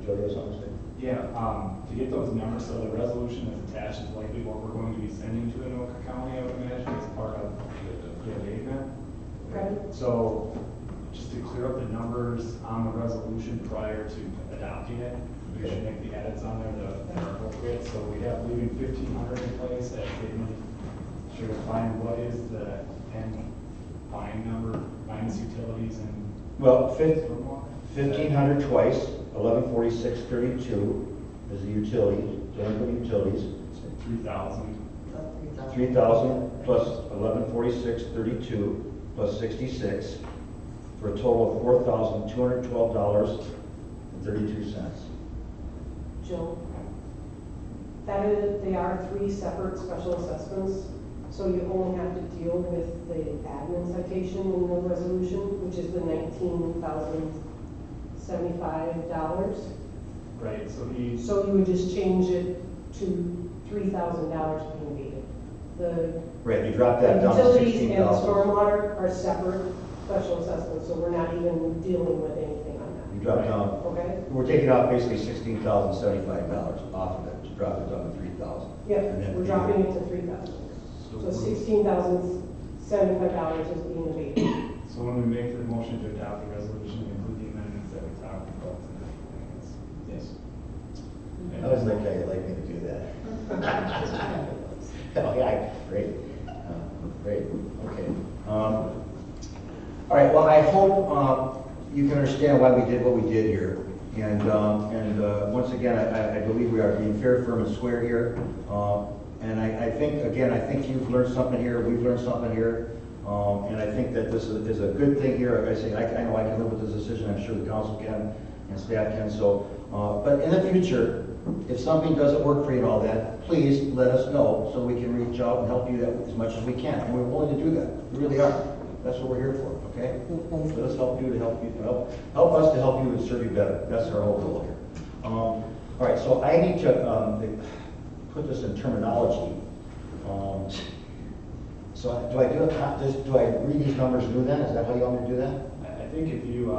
Jody has something to say? Yeah, to get those numbers, so the resolution that's attached is likely what we're going to be sending to Anoka County, I would imagine, as part of the abatement. Okay. So, just to clear up the numbers on the resolution prior to adopting it, we should make the edits on there that are appropriate. So we have leaving 1,500 in place as statement. Should define what is the end fine number, minus utilities and. Well, 1,500 twice, 1146.32 is the utility, delinquent utilities. 3,000. 3,000 plus 1146.32 plus 66 for a total of $4,212.32. Joe, They are 3 separate special assessments, so you only have to deal with the admin citation in the resolution, which is the $19,075. Right, so So you would just change it to $3,000 being abated. The Right, you dropped that down to utilities and 16,000. stormwater are separate special assessments, so we're not even dealing with anything on You dropped down, that, okay? we're taking out basically $16,075 off of it, to drop it down to 3,000. Yeah, And then we're dropping it to 3,000. So $16,075 is being abated. so when we make the motion to adopt the resolution, include the amendments that we talked about tonight. Yes. I always like how you like me to do that. Oh, yeah, great. Great, okay. All right, well, I hope you can understand why we did what we did here. And once again, I believe we are being fair, firm, and square here. And I think, again, I think you've learned something here, we've learned something here. And I think that this is a good thing here. Like I say, I know I can live with this decision, I'm sure the council can, and staff can. So, but in the future, if something doesn't work for you and all that, please let us know so we can reach out and help you as much as we can. And we're willing to do that, we really are. That's what we're here for, okay? Let us help you to help you, help us to help you and serve you better. That's our whole goal here. All right, so I need to put this in terminology. So do I read these numbers new then? Is that how you want me to do that? I think if you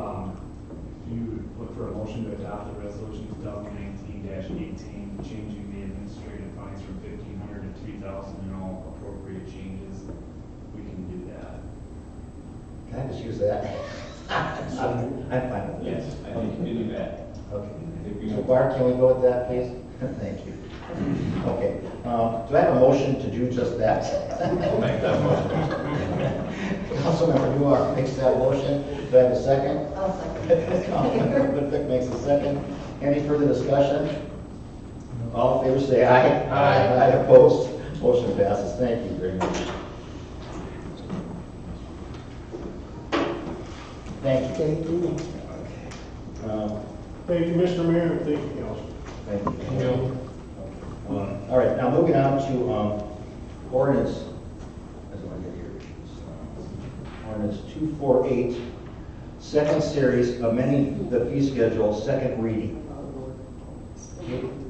look for a motion to adopt the resolution 2019-18, changing the administrative fines from 1,500 to 2,000 and all appropriate changes, we can do that. Can I just use that? I'm fine with it. Yes, I think you can do that. Okay. I think we So know. Bart, can we go with that, please? Thank you. Okay. Do I have a motion to do just that? I'll make that motion. Councilmember Newmark makes that motion. Do I have a second? I'll second. Councilmember Vick makes a second. Any further discussion? All in favor, say aye. Aye. Opposed? Motion passes. Thank you very much. Thank you. Thank you. Thank you, Mr. Mayor, and thank you, Council. Thank you. All right, now moving on to ordinance, as I get here, ordinance 248, second series, amending the fee schedule, second reading.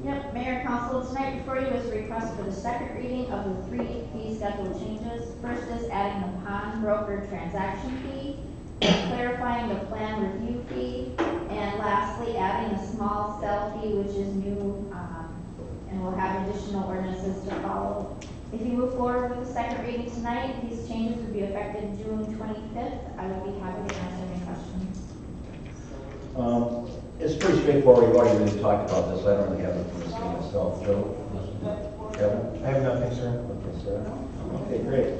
Yep, Mayor and Council, tonight before you is a request for the second reading of the 3 fee schedule changes. First is adding the pawnbroker transaction fee, clarifying the plan review fee, and lastly, adding a small cell fee, which is new, and we'll have additional ordinances to follow. If you move forward with the second reading tonight, these changes would be effective June 25th. I would be happy to answer any questions. It's pretty straightforward. We've already really talked about this. I don't really have anything to say myself. Joe? Kevin? I have nothing, sir. Okay, sir. Okay, great.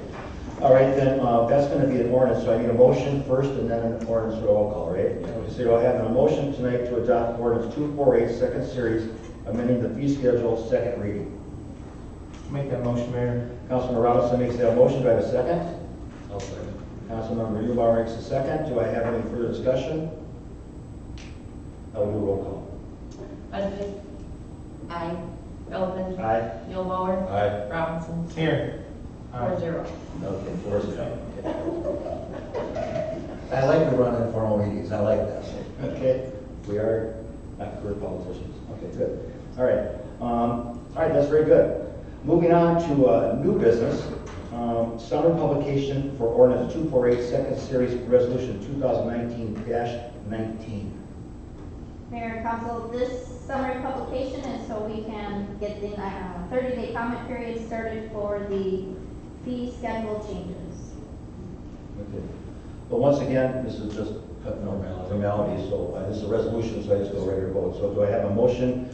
All right, then, that's going to be an ordinance, so I need a motion first and then an ordinance roll call, right? So I have a motion tonight to adopt ordinance 248, second series, amending the fee schedule, second reading. Make that motion, Mayor. Councilman Robinson makes that motion. Do I have a second? I'll second. Councilmember Newbauer makes a second. Do I have any further discussion? I will do a roll call. Busby? Aye. Feldman? Aye. Mulebauer? Aye. Robinson? Here. 4-0. Okay, 4-0. I like to run informal meetings. I like that. Okay, we are not career politicians. Okay, good. All right. All right, that's very good. Moving on to new business. Summer publication for ordinance 248, second series, resolution 2019-19. Mayor and Council, this summary publication is so we can get the 30-day comment period started for the fee schedule changes. Okay. Well, once again, this is just formality, so this is a resolution, so I just go right here to vote. So do I have a motion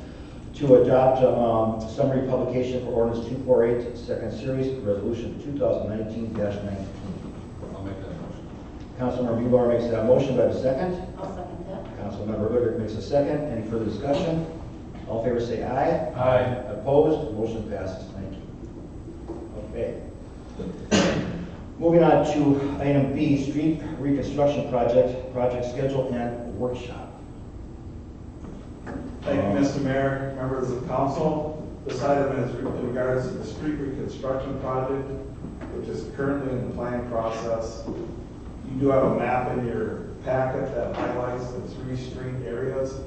to adopt summary publication for ordinance 248, second series, resolution 2019-19? I'll make that motion. Councilmember Bubar makes that motion. Do I have a second? I'll second that. Councilmember Ritter makes a second. Any further discussion? All in favor say aye. Aye. Opposed? Motion passes. Thank you. Okay. Moving on to item B, street reconstruction project schedule and workshop. Thank you, Mr. Mayor, members of council. This item is in regards to the street reconstruction project, which is currently in the planning process. You do have a map in your packet that highlights the 3 street areas.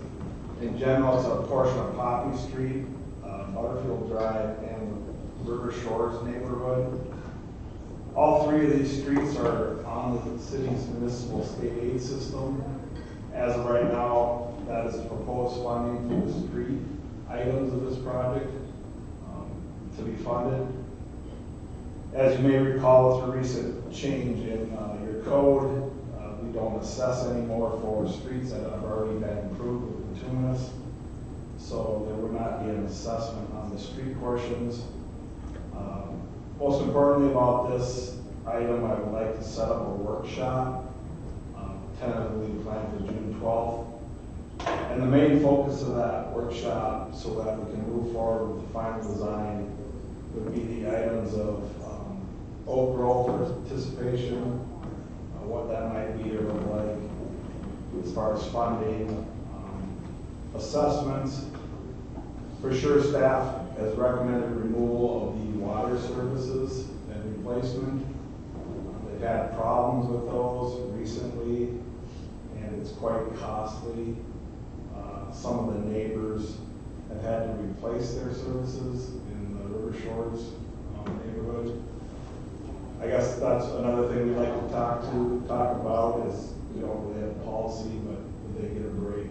In general, it's a portion of Poppy Street, Butterfield Drive, and River Shores neighborhood. All 3 of these streets are on the city's municipal state aid system. As of right now, that is proposed funding for the street items of this project to be funded. As you may recall, with a recent change in your code, we don't assess anymore for streets that have already been improved with bituminous. So there would not be an assessment on the street portions. Most importantly about this item, I would like to set up a workshop, tentatively planned for June 12th. And the main focus of that workshop, so that we can move forward with the final design, would be the items of oak grove participation, what that might be or look like, as far as funding, assessments. For sure, staff has recommended removal of the water services and replacement. They've had problems with those recently, and it's quite costly. Some of the neighbors have had to replace their services in the River Shores neighborhood. I guess that's another thing we'd like to talk about is we don't really have a policy, but would they get a break?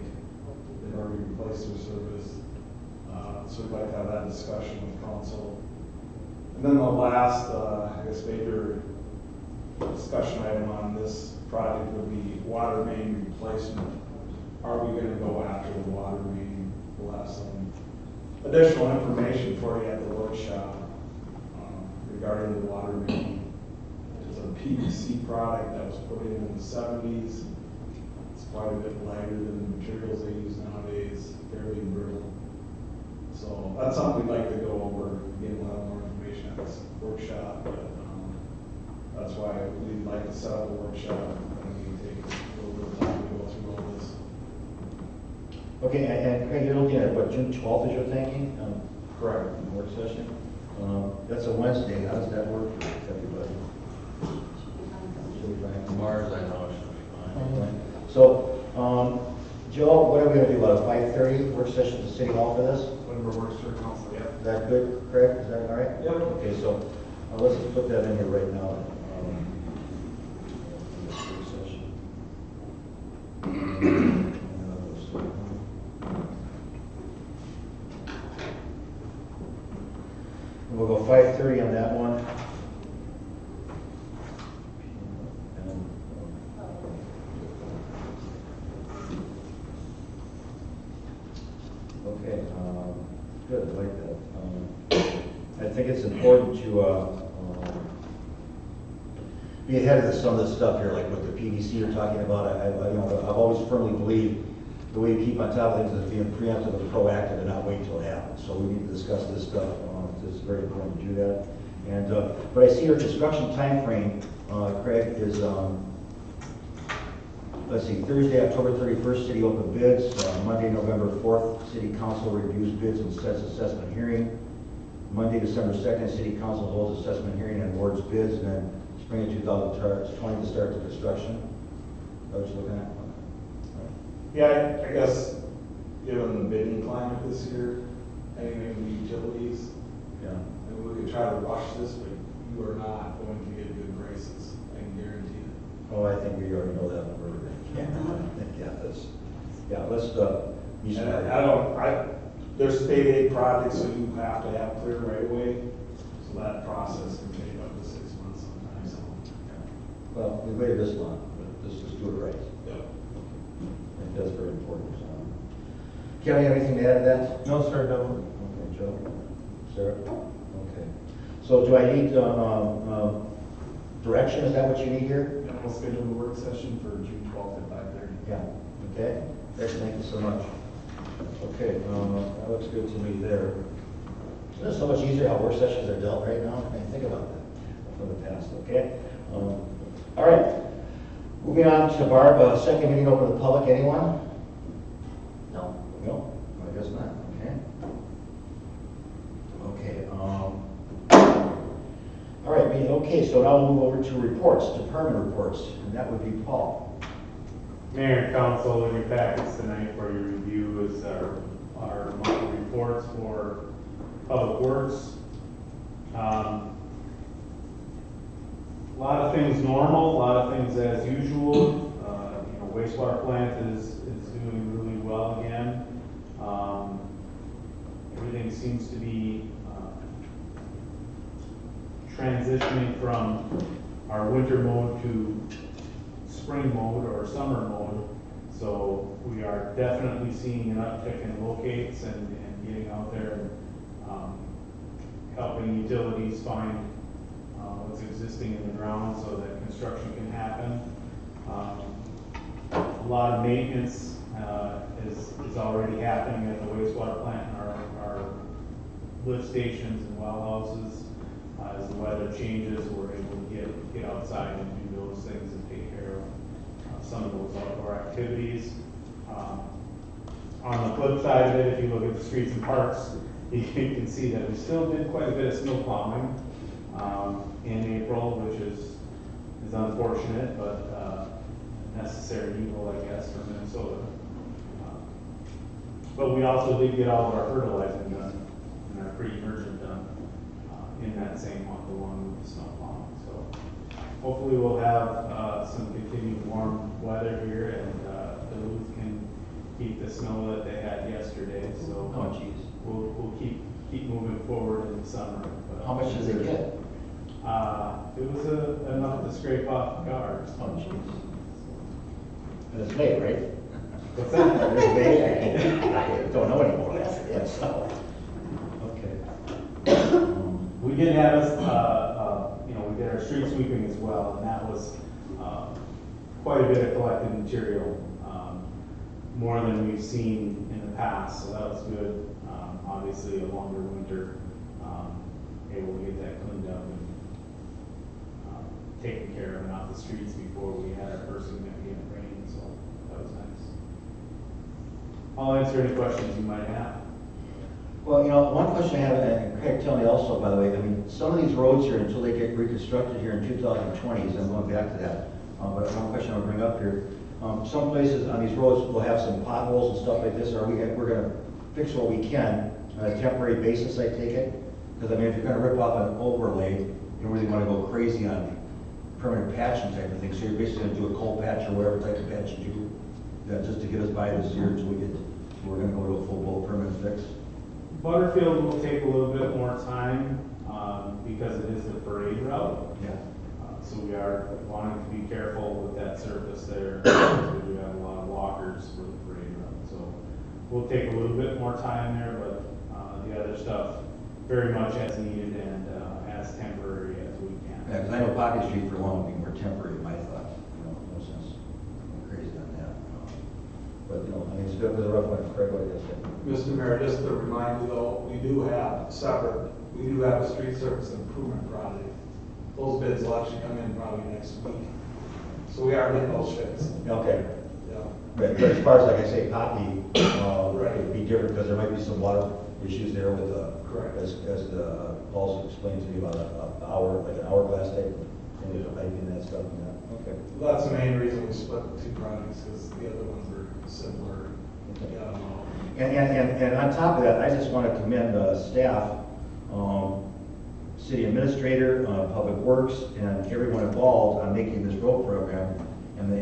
They've already replaced their service. So we'd like to have that discussion with council. And then the last, I guess, major discussion item on this project would be water main replacement. Are we going to go after the water main? We'll have some additional information for you at the workshop regarding the water main. It's a PVC product that was put in the 70s. It's quite a bit lighter than the materials they use nowadays, fairly brittle. So that's something we'd like to go over, get a lot more information at this workshop. But that's why we'd like to set up a workshop and we can take a little bit of time to go through all this. Okay, and Craig, you're looking at what, June 12th is your thinking? Correct. Work session? That's a Wednesday. How does that work for everybody? Should we try? Tomorrow's, I know, it should be fine. So, Joe, what are we going to do, about a 5:30 work session at the City Hall for this? Whatever works for council, yeah. Is that good, Craig? Is that all right? Yep. Okay, so let's just put that in here right now. We'll go 5:30 on that one. Okay, good, I like that. I think it's important to be ahead of some of this stuff here, like with the PVC you're talking about. I've always firmly believed the way you keep on top of things is being preemptive and proactive and not wait till it happens. So we need to discuss this stuff. It's very important to do that. And but I see your construction time frame, Craig, is let's see, Thursday, October 31st, city open bids. Monday, November 4th, city council reviews bids and sets assessment hearing. Monday, December 2nd, city council holds assessment hearing and awards bids. And then spring of 2020 to start the construction. Is that what you're looking at? Yeah, I guess given the bidding climate this year, anything with utilities, Yeah. and we could try to rush this, but you are not going to get good prices. I can guarantee it. Oh, I think we already know that number. Let's be smart. There's state aid projects, so you have to have clear right away. So that process can take up to 6 months sometimes. Well, we waited this long, but let's just do it right. Yep. I think that's very important. Kelly, anything to add to that? No, sir, no. Okay, Joe? Sarah? Okay. So do I need direction? Is that what you need here? And we'll schedule the work session for June 12th at 5:30. Yeah. Okay. Thank you so much. Okay, that looks good to me there. Isn't it so much easier how work sessions are dealt right now? I mean, think about that from the past, okay? All right. Moving on to Barb, second meeting open to the public. Anyone? No? No? I guess not. Okay. any, okay, so now we'll move over to reports, department reports, and that would be Paul. Mayor and council, in your packets tonight for your review is our monthly reports for Public Works. A lot of things normal, a lot of things as usual. Wastewater plant is doing really well again. Everything seems to be transitioning from our winter mode to spring mode or summer mode. So we are definitely seeing an uptick in locates and getting out there and helping utilities find what's existing in the ground so that construction can happen. A lot of maintenance is already happening at the wastewater plant and our lift stations and well houses. As the weather changes, we're able to get outside and do those things and take care of some of those outdoor activities. On the flip side of it, if you look at the streets and parks, you can see that we still did quite a bit of snow plowing in April, which is unfortunate, but necessary evil, I guess, for Minnesota. But we also did get all of our fertilizing done and our pre-emergent done in that same month along with the snow plowing. So hopefully we'll have some continued warm weather here and Duluth can keep the snow that they had yesterday. So Oh, geez. we'll keep moving forward in the summer. But How much did they get? it was enough to scrape off cars. Oh, jeez. And it's May, right? What's that? It's May, I don't know anymore. Yes. Okay. We did have we did our street sweeping as well, and that was quite a bit of collected material, more than we've seen in the past, so that was good. Obviously, a longer winter, able to get that cleaned up and taken care of and off the streets before we had our first significant rain, so that was nice. I'll answer any questions you might have. Well, one question I have, and Craig, tell me also, by the way, I mean, some of these roads here, until they get reconstructed here in 2020, I'm going back to that, but one question I'll bring up here, some places on these roads will have some potholes and stuff like this, we're going to fix what we can on a temporary basis, I take it? Because, I mean, if you're going to rip off an overlay, you don't really want to go crazy on permanent patching type of thing, so you're basically going to do a cold patch or whatever type of patch you do, just to get us by this year until we're going to go to a full-blown permanent fix. Butterfield will take a little bit more time because it is the parade route. Yeah. So we are wanting to be careful with that surface there. We do have a lot of walkers for the parade route. So we'll take a little bit more time there, but the other stuff very much as needed and as temporary as we can. Yeah, because I know Pocket Street for long would be more temporary, in my thought, no sense going crazy on that. But, I mean, it's a rough one. Craig, what do you say? Mr. Mayor, just to remind you though, we do have a street surface improvement project. Those bids will actually come in probably next week. So we are getting those fixed. Okay. Yeah. But as far as, like I say, Poppy, Right. it would be different because there might be some water issues there with Correct. as Paul explained to me about an hourglass type thing, there's a pipe in that stuff. Okay. That's the main reason we split the two projects, because the other ones were similar. And on top of that, I just want to commend staff, city administrator, public works, and everyone involved on making this road program and the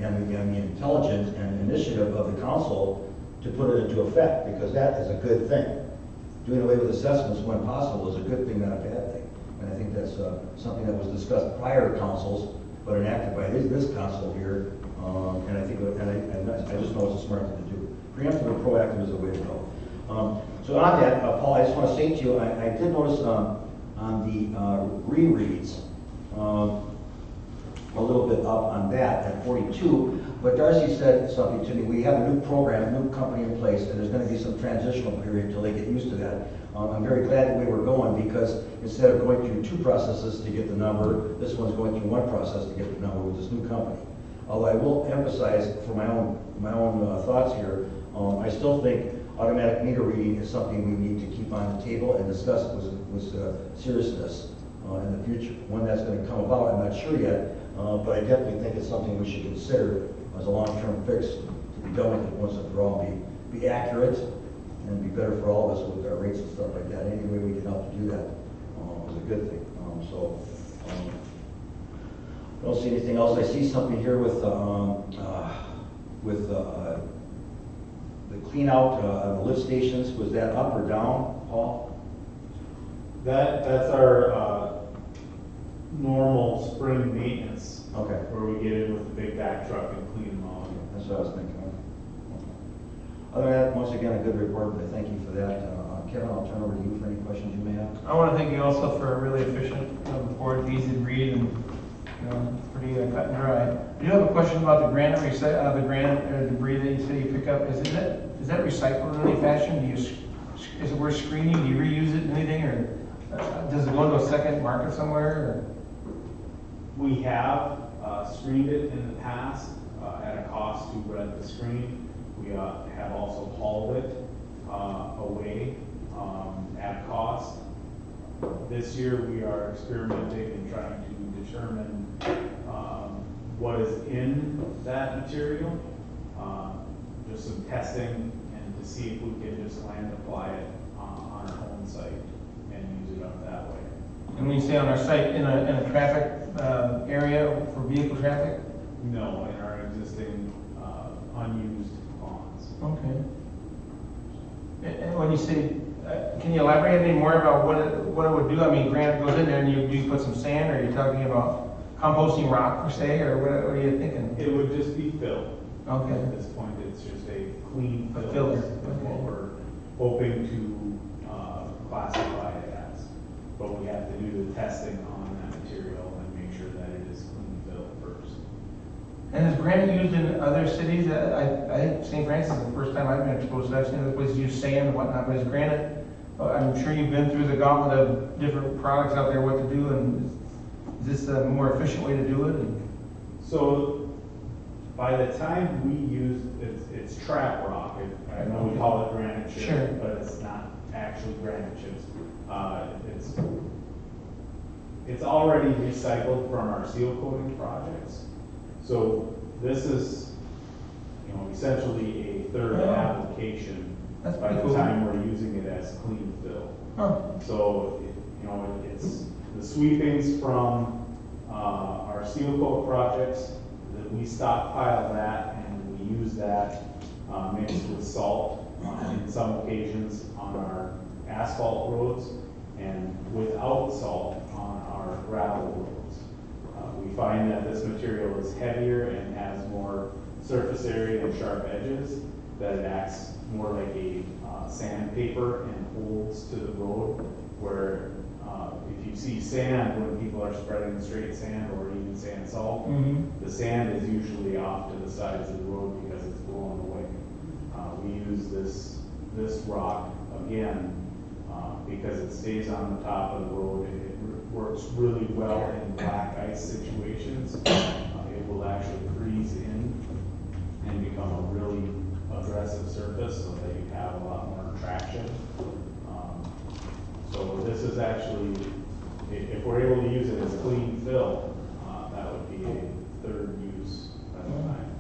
intelligence and initiative of the council to put it into effect, because that is a good thing. Doing away with assessments when possible is a good thing, not a bad thing. And I think that's something that was discussed prior councils, but enacted by this council here. And I think, I just know it's a smart thing to do. Preemptive and proactive is the way to go. So on that, Paul, I just want to say to you, I did notice on the rereads, a little bit up on that at 42, but Darcy said something to me. We have a new program, a new company in place, and there's going to be some transitional period until they get used to that. I'm very glad that we were going, because instead of going through two processes to get the number, this one's going through one process to get the number with this new company. Although I will emphasize for my own thoughts here, I still think automatic meter reading is something we need to keep on the table and discuss with seriousness. in the future. When that's going to come about, I'm not sure yet, but I definitely think it's something we should consider as a long-term fix to be done with it once and for all, be accurate and be better for all of us with our rates and stuff like that. Any way we can help to do that is a good thing. I don't see anything else. I see something here with the clean out the lift stations. Was that up or down, Paul? That's our normal spring maintenance. Okay. Where we get in with the big back truck and clean them all. That's what I was thinking of. Other than that, once again, a good report, but thank you for that. Kevin, I'll turn over to you for any questions you may have. I want to thank you also for a really efficient report, easy to read and pretty cut and dry. I do have a question about the granite debris that you say you pick up. Is that recycled in any fashion? Is it worth screening? Do you reuse it in anything, or does it go into a second market somewhere? Or? We have screened it in the past at a cost to rent the screen. We have also hauled it away at cost. This year we are experimenting and trying to determine what is in that material, just some testing, and to see if we can just land apply it on our own site and use it up that way. And when you say on our site, in a traffic area for vehicle traffic? No, in our existing unused ponds. Okay. And when you say, can you elaborate any more about what it would do? I mean, granite goes in there and you put some sand, or are you talking about composting rock per se, or what are you thinking? It would just be fill. Okay. At this point, it's just a clean fill. Filler. Is what we're hoping to classify it as. But we have to do the testing on that material and make sure that it is clean fill first. And is granite used in other cities? I think St. Francis is the first time I've been exposed to that. I've seen other places use sand and whatnot, but is granite, I'm sure you've been through the gauntlet of different products out there, what to do, and is this a more efficient way to do it? So by the time we use, it's trap rock. I know we call it granite chip, Sure. but it's not actually granite chips. It's already recycled from our seal coating projects. So this is, essentially a third application. That's by pretty the cool. time we're using it as clean fill. Huh. So, it's the sweepings from our seal coat projects, that we stockpile that and we use that mixed with salt in some occasions on our asphalt roads and without salt on our gravel roads. We find that this material is heavier and has more surface area and sharp edges, that it acts more like a sandpaper and holds to the road, where if you see sand when people are spreading straight sand or even sand salt, the sand is usually off to the sides of the road because it's blown away. We use this rock again because it stays on the top of the road. It works really well in black ice situations. It will actually freeze in and become a really aggressive surface so that you have a lot more traction. So this is actually, if we're able to use it as clean fill, that would be a third use at the time.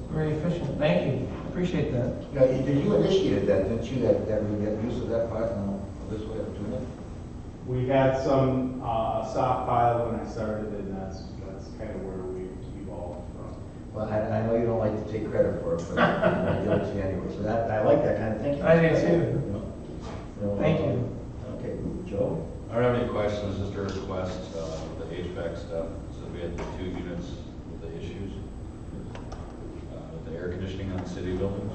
Very efficient. Thank you. Appreciate that. Yeah, you initiated that, didn't you, that we get use of that part, this way of doing it? We had some stockpile when I started, and that's kind of where we evolved from. Well, I know you don't like to take credit for it, but I give it to you anyway. So I like that kind of thinking. I do too. Thank you. Okay, Joe? I don't have any questions, just a request, with the HVAC stuff, so we had the 2 units with the issues, with the air conditioning on the city buildings.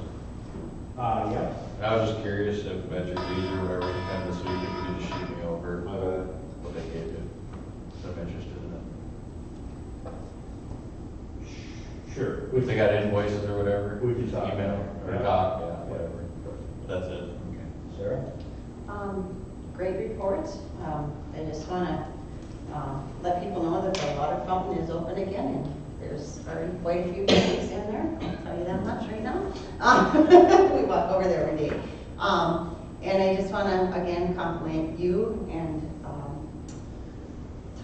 Yeah. I was just curious if at your leisure, whatever, sometime this week, if you could just shoot me over what they gave you. So I'm interested in it. Sure. If they got invoices or whatever. We can talk. Email or Yeah. talk, yeah, whatever. That's it. Okay. Sarah? Great report. I just want to let people know that the water fountain is open again, and there's already quite a few babies in there. I'll tell you that much right now. We walk over there every day. And I just want to again compliment you and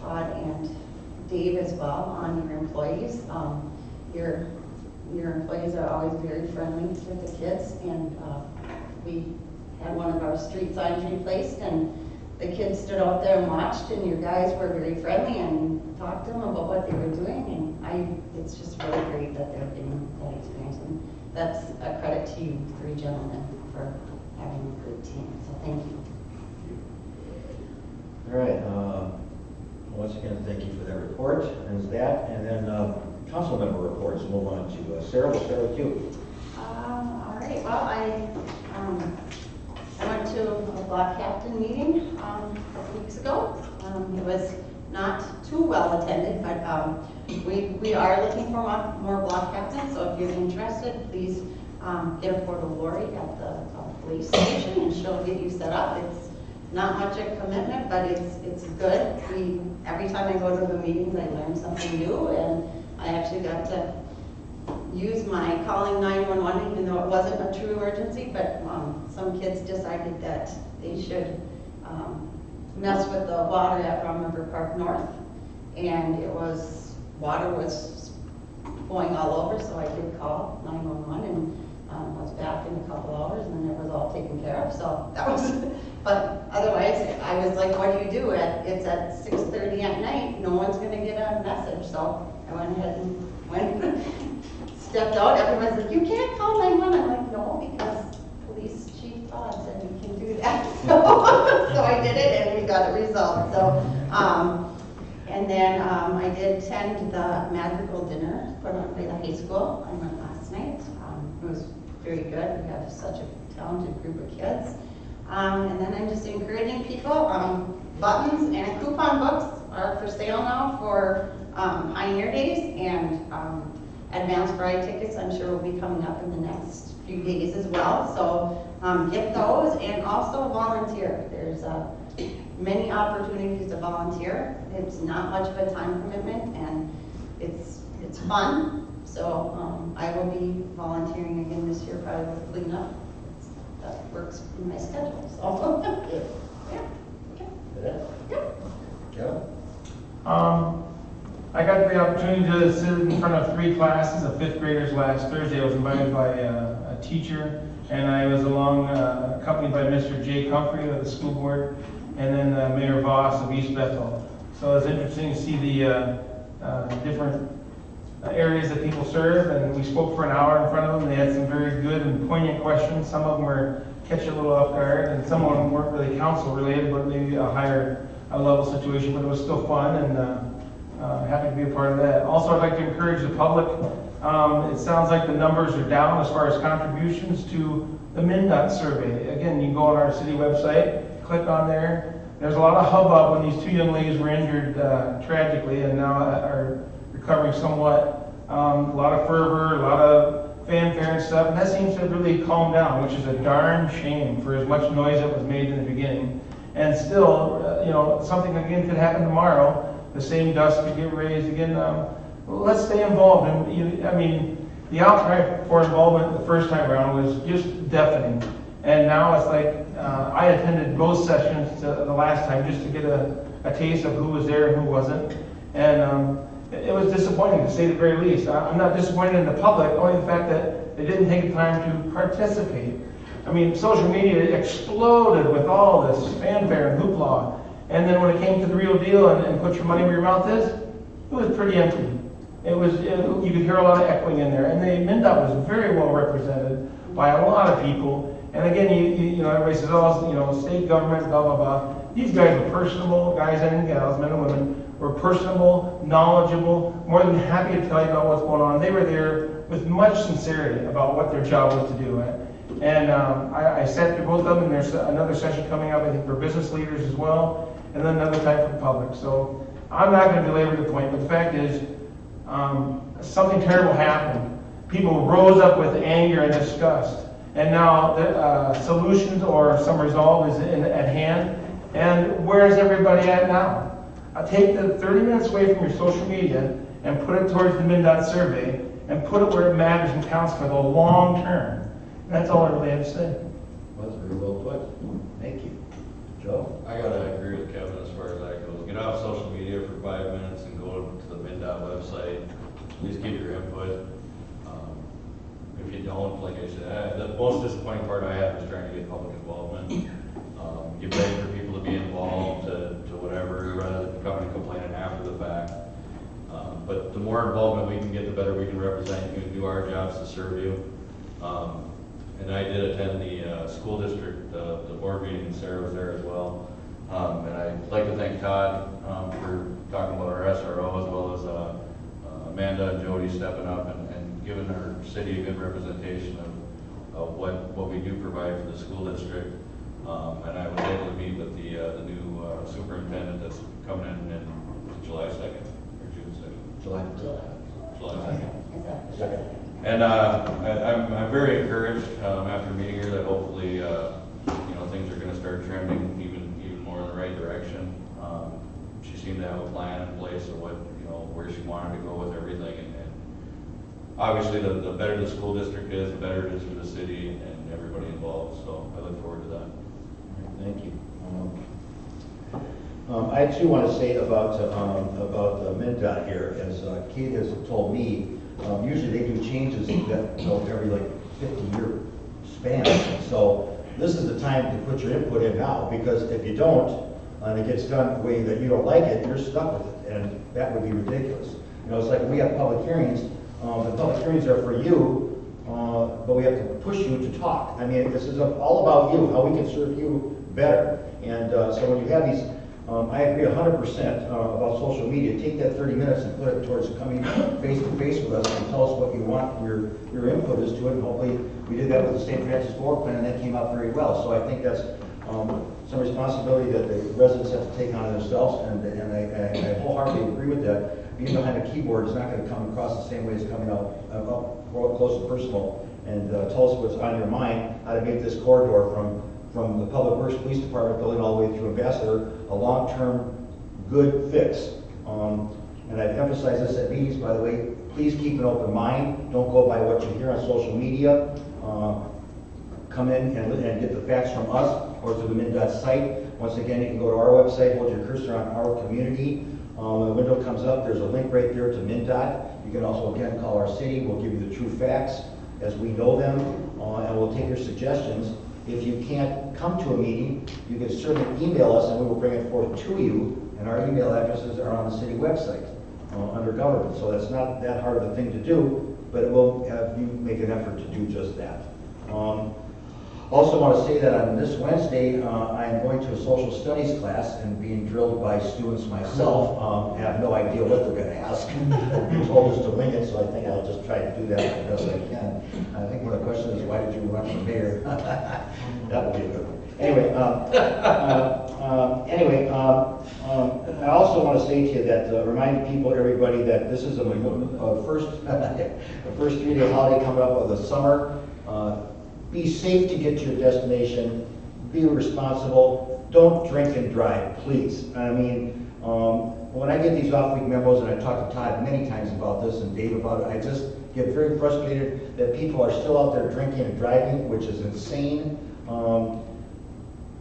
Todd and Dave as well on your employees. Your employees are always very friendly with the kids, and we had one of our street signs replaced, and the kids stood out there and watched, and your guys were very friendly and talked to them about what they were doing, and it's just really great that they're getting that experience, and that's a credit to you three gentlemen for having a great team, so thank you. All right, once again, thank you for that report, and that, and then council member reports. Move on to Sarah. We'll start with you. All right, well, I went to a block captain meeting a couple weeks ago. It was not too well attended, but we are looking for more block captains, so if you're interested, please get a hold of Lori at the police station, and she'll get you set up. It's not much a commitment, but it's good. Every time I go to the meetings, I learn something new, and I actually got to use my calling 911, even though it wasn't a true emergency, but some kids decided that they should mess with the water at Rum River Park North, and water was going all over, so I did call 911 and was back in a couple hours, and then it was all taken care of, so that was, but otherwise, I was like, what do you do? It's at 6:30 at night, no one's gonna get a message, so I went ahead and stepped out. Everyone's like, you can't call 911. I'm like, no, because Police Chief Todd said you can do that. So I did it, and we got it resolved. So, and then I did attend the Madrigal dinner put on by the high school. I went last night. It was very good. We have such a talented group of kids. And then I'm just encouraging people. Buttons and coupon books are for sale now for Pioneer Days, and advanced bride tickets I'm sure will be coming up in the next few days as well. So get those, and also volunteer. There's many opportunities to volunteer. It's not much of a time commitment, and it's fun. So I will be volunteering again this year, probably with cleanup. That works in my schedule. So yeah. I got the opportunity to sit in front of 3 classes of 5th graders last Thursday. I was invited by a teacher, and I was accompanied by Mr. Jay Comfrey of the school board, and then Mayor Voss of East Bethel. So it was interesting to see the different areas that people serve, and we spoke for an hour in front of them. They had some very good and poignant questions. Some of them were catch you a little off guard, and some of them weren't really council related, but maybe a higher level situation, but it was still fun, and happy to be a part of that. Also, I'd like to encourage the public. It sounds like the numbers are down as far as contributions to the MnDOT survey. Again, you can go on our city website, click on there. There's a lot of hubbub when these 2 young ladies were injured tragically, and now are recovering somewhat. A lot of fervor, a lot of fanfare and stuff, and that seems to have really calmed down, which is a darn shame for as much noise that was made in the beginning. And still, something again could happen tomorrow. The same dust could get raised again. Let's stay involved. And I mean, the outcry for involvement the first time around was just deafening. And now it's like, I attended both sessions the last time just to get a taste of who was there and who wasn't. And it was disappointing, to say the very least. I'm not disappointed in the public, only the fact that they didn't take the time to participate. I mean, social media exploded with all this fanfare and hoopla. And then when it came to the real deal and put your money where your mouth is, it was pretty empty. You could hear a lot of echoing in there. And the MnDOT was very well represented by a lot of people. And again, everybody says, oh, state government, blah, blah, blah. These guys were personable, guys and gals, men and women, were personable, knowledgeable, more than happy to tell you about what's going on. They were there with much sincerity about what their job was to do. And I sat through both of them, and there's another session coming up, I think, for business leaders as well, and then another time for the public. So I'm not going to belabor the point, but the fact is, something terrible happened. People rose up with anger and disgust, and now the solutions or some resolve is at hand. And where is everybody at now? Take the 30 minutes away from your social media and put it towards the MnDOT survey, and put it where it matters and counts for the long term. That's all I really have to say. Well, that's very well put. Thank you. Joe? I gotta agree with Kevin as far as that goes. Get off social media for website. Please give your input. If you don't, like I said, the most disappointing part I have is trying to get public involvement. You beg for people to be involved to whatever, rather than coming and complaining after the fact. But the more involvement we can get, the better we can represent you and do our jobs to serve you. And I did attend the school district, the board meeting, and Sarah was there as well. And I'd like to thank Todd for talking about our SRO, as well as Amanda and Jody stepping up and giving our city a good representation of what we do provide for the school district. And I was able to meet with the new superintendent that's coming in July 2nd or June 2nd. July 2nd. And I'm very encouraged after meeting her that hopefully things are going to start trending even more in the right direction. She seemed to have a plan in place of where she wanted to go with everything, and obviously the better the school district is, the better it is for the city and everybody involved. So I look forward to that. Thank you. I too want to say about MnDOT here, as Kate has told me, usually they do changes every like 50-year span. So this is the time to put your input in now, because if you don't, and it gets done the way that you don't like it, you're stuck with it, and that would be ridiculous. It's like we have public hearings. The public hearings are for you, but we have to push you to talk. I mean, this is all about you, how we can serve you better. And so when you have these, I agree 100% about social media. Take that 30 minutes and put it towards coming face to face with us and tell us what you want your input is to it. And hopefully we did that with the St. Francis Board Plan, and that came out very well. So I think that's some responsibility that the residents have to take on themselves, and I wholeheartedly agree with that. Being behind a keyboard is not going to come across the same way as coming out up close and personal, and tell us what's on your mind, how to make this corridor from the Public Works Police Department building all the way through Ambassador a long-term good fix. And I've emphasized this at meetings, by the way. Please keep an open mind. Don't go by what you hear on social media. Come in and get the facts from us or through the MnDOT site. Once again, you can go to our website, hold your cursor on our community. When the window comes up, there's a link right there to MnDOT. You can also, again, call our city. We'll give you the true facts as we know them, and we'll take your suggestions. If you can't come to a meeting, you can certainly email us, and we will bring it forth to you. And our email addresses are on the city website under government. So that's not that hard of a thing to do, but it will have you make an effort to do just that. Also want to say that on this Wednesday, I am going to a social studies class and being drilled by students myself. I have no idea what they're going to ask. They told us to wing it, so I think I'll just try to do that as best I can. I think one of the questions is, why did you run for mayor? That would be a good one. Anyway, I also want to say to you that, remind people, everybody, that this is a first 3-day holiday coming up of the summer. Be safe to get to your destination. Be responsible. Don't drink and drive, please. I mean, when I get these off-week memos, and I talked to Todd many times about this and Dave about it, I just get very frustrated that people are still out there drinking and driving, which is insane. Don't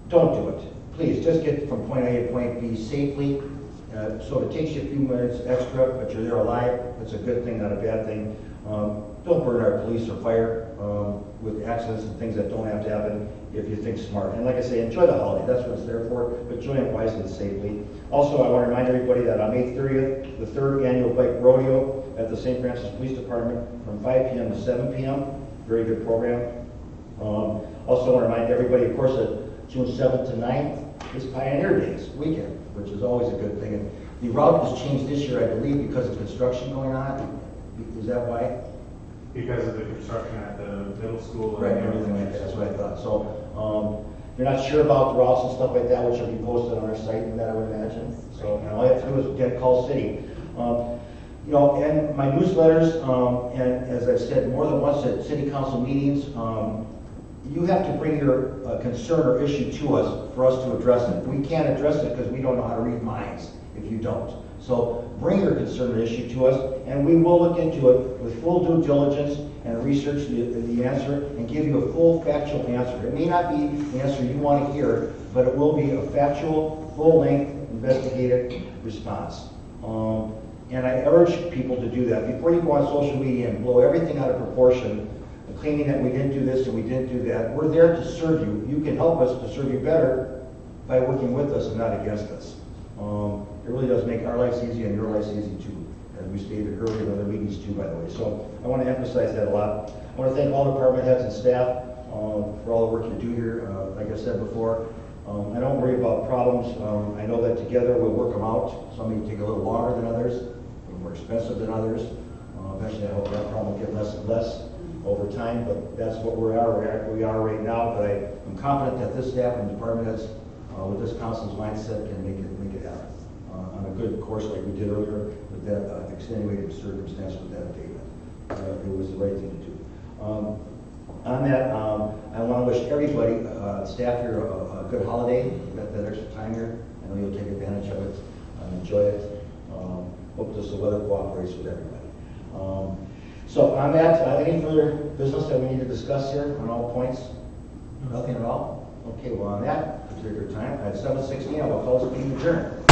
do it. Please, just get from point A to point B safely. So if it takes you a few minutes extra, but you're there alive, it's a good thing, not a bad thing. Don't burn our police or fire with accidents and things that don't have to happen if you think smart. And like I say, enjoy the holiday. That's what it's there for, but enjoy it wisely and safely. Also, I want to remind everybody that on May 30th, the 3rd annual bike rodeo at the St. Francis Police Department from 5 p.m. to 7 p.m. Very good program. Also, I want to remind everybody, of course, that June 7th to 9th is Pioneer Days weekend, which is always a good thing. And the route was changed this year, I believe, because of construction going on. Is that why? Because of the construction at the middle school. Right, everything like that, that's what I thought. So, if you're not sure about the routes and stuff like that, which will be posted on our site, and that I would imagine. So, all you have to do is get call city. And my newsletters, and as I've said more than once at city council meetings, you have to bring your concern or issue to us for us to address it. We can't address it because we don't know how to read minds if you don't. So bring your concern or issue to us, and we will look into it with full due diligence and research the answer and give you a full factual answer. It may not be the answer you want to hear, but it will be a factual, full-length, investigative response. And I urge people to do that. Before you go on social media and blow everything out of proportion, claiming that we didn't do this and we didn't do that, we're there to serve you. You can help us to serve you better by working with us and not against us. It really does make our lives easy and your lives easy too, as we stated earlier in other meetings too, by the way. So I want to emphasize that a lot. I want to thank all department heads and staff for all the work you do here. Like I said before, I don't worry about problems. I know that together we'll work them out. Some may take a little longer than others, a little more expensive than others. Eventually, I hope that problem will get less and less over time, but that's what we are right now. But I'm confident that this staff and department heads, with this council's mindset, can make it happen on a good course like we did earlier with that extenuating circumstance with that abatement. It was the right thing to do. On that, I want to wish everybody, staff here, a good holiday. You've got that extra time here. I know you'll take advantage of it, enjoy it. Hope the weather cooperates with everybody. So on that, any further business that we need to discuss here on all points? Nothing at all? Okay, well on that particular time, at 7:16, I will call this meeting adjourned.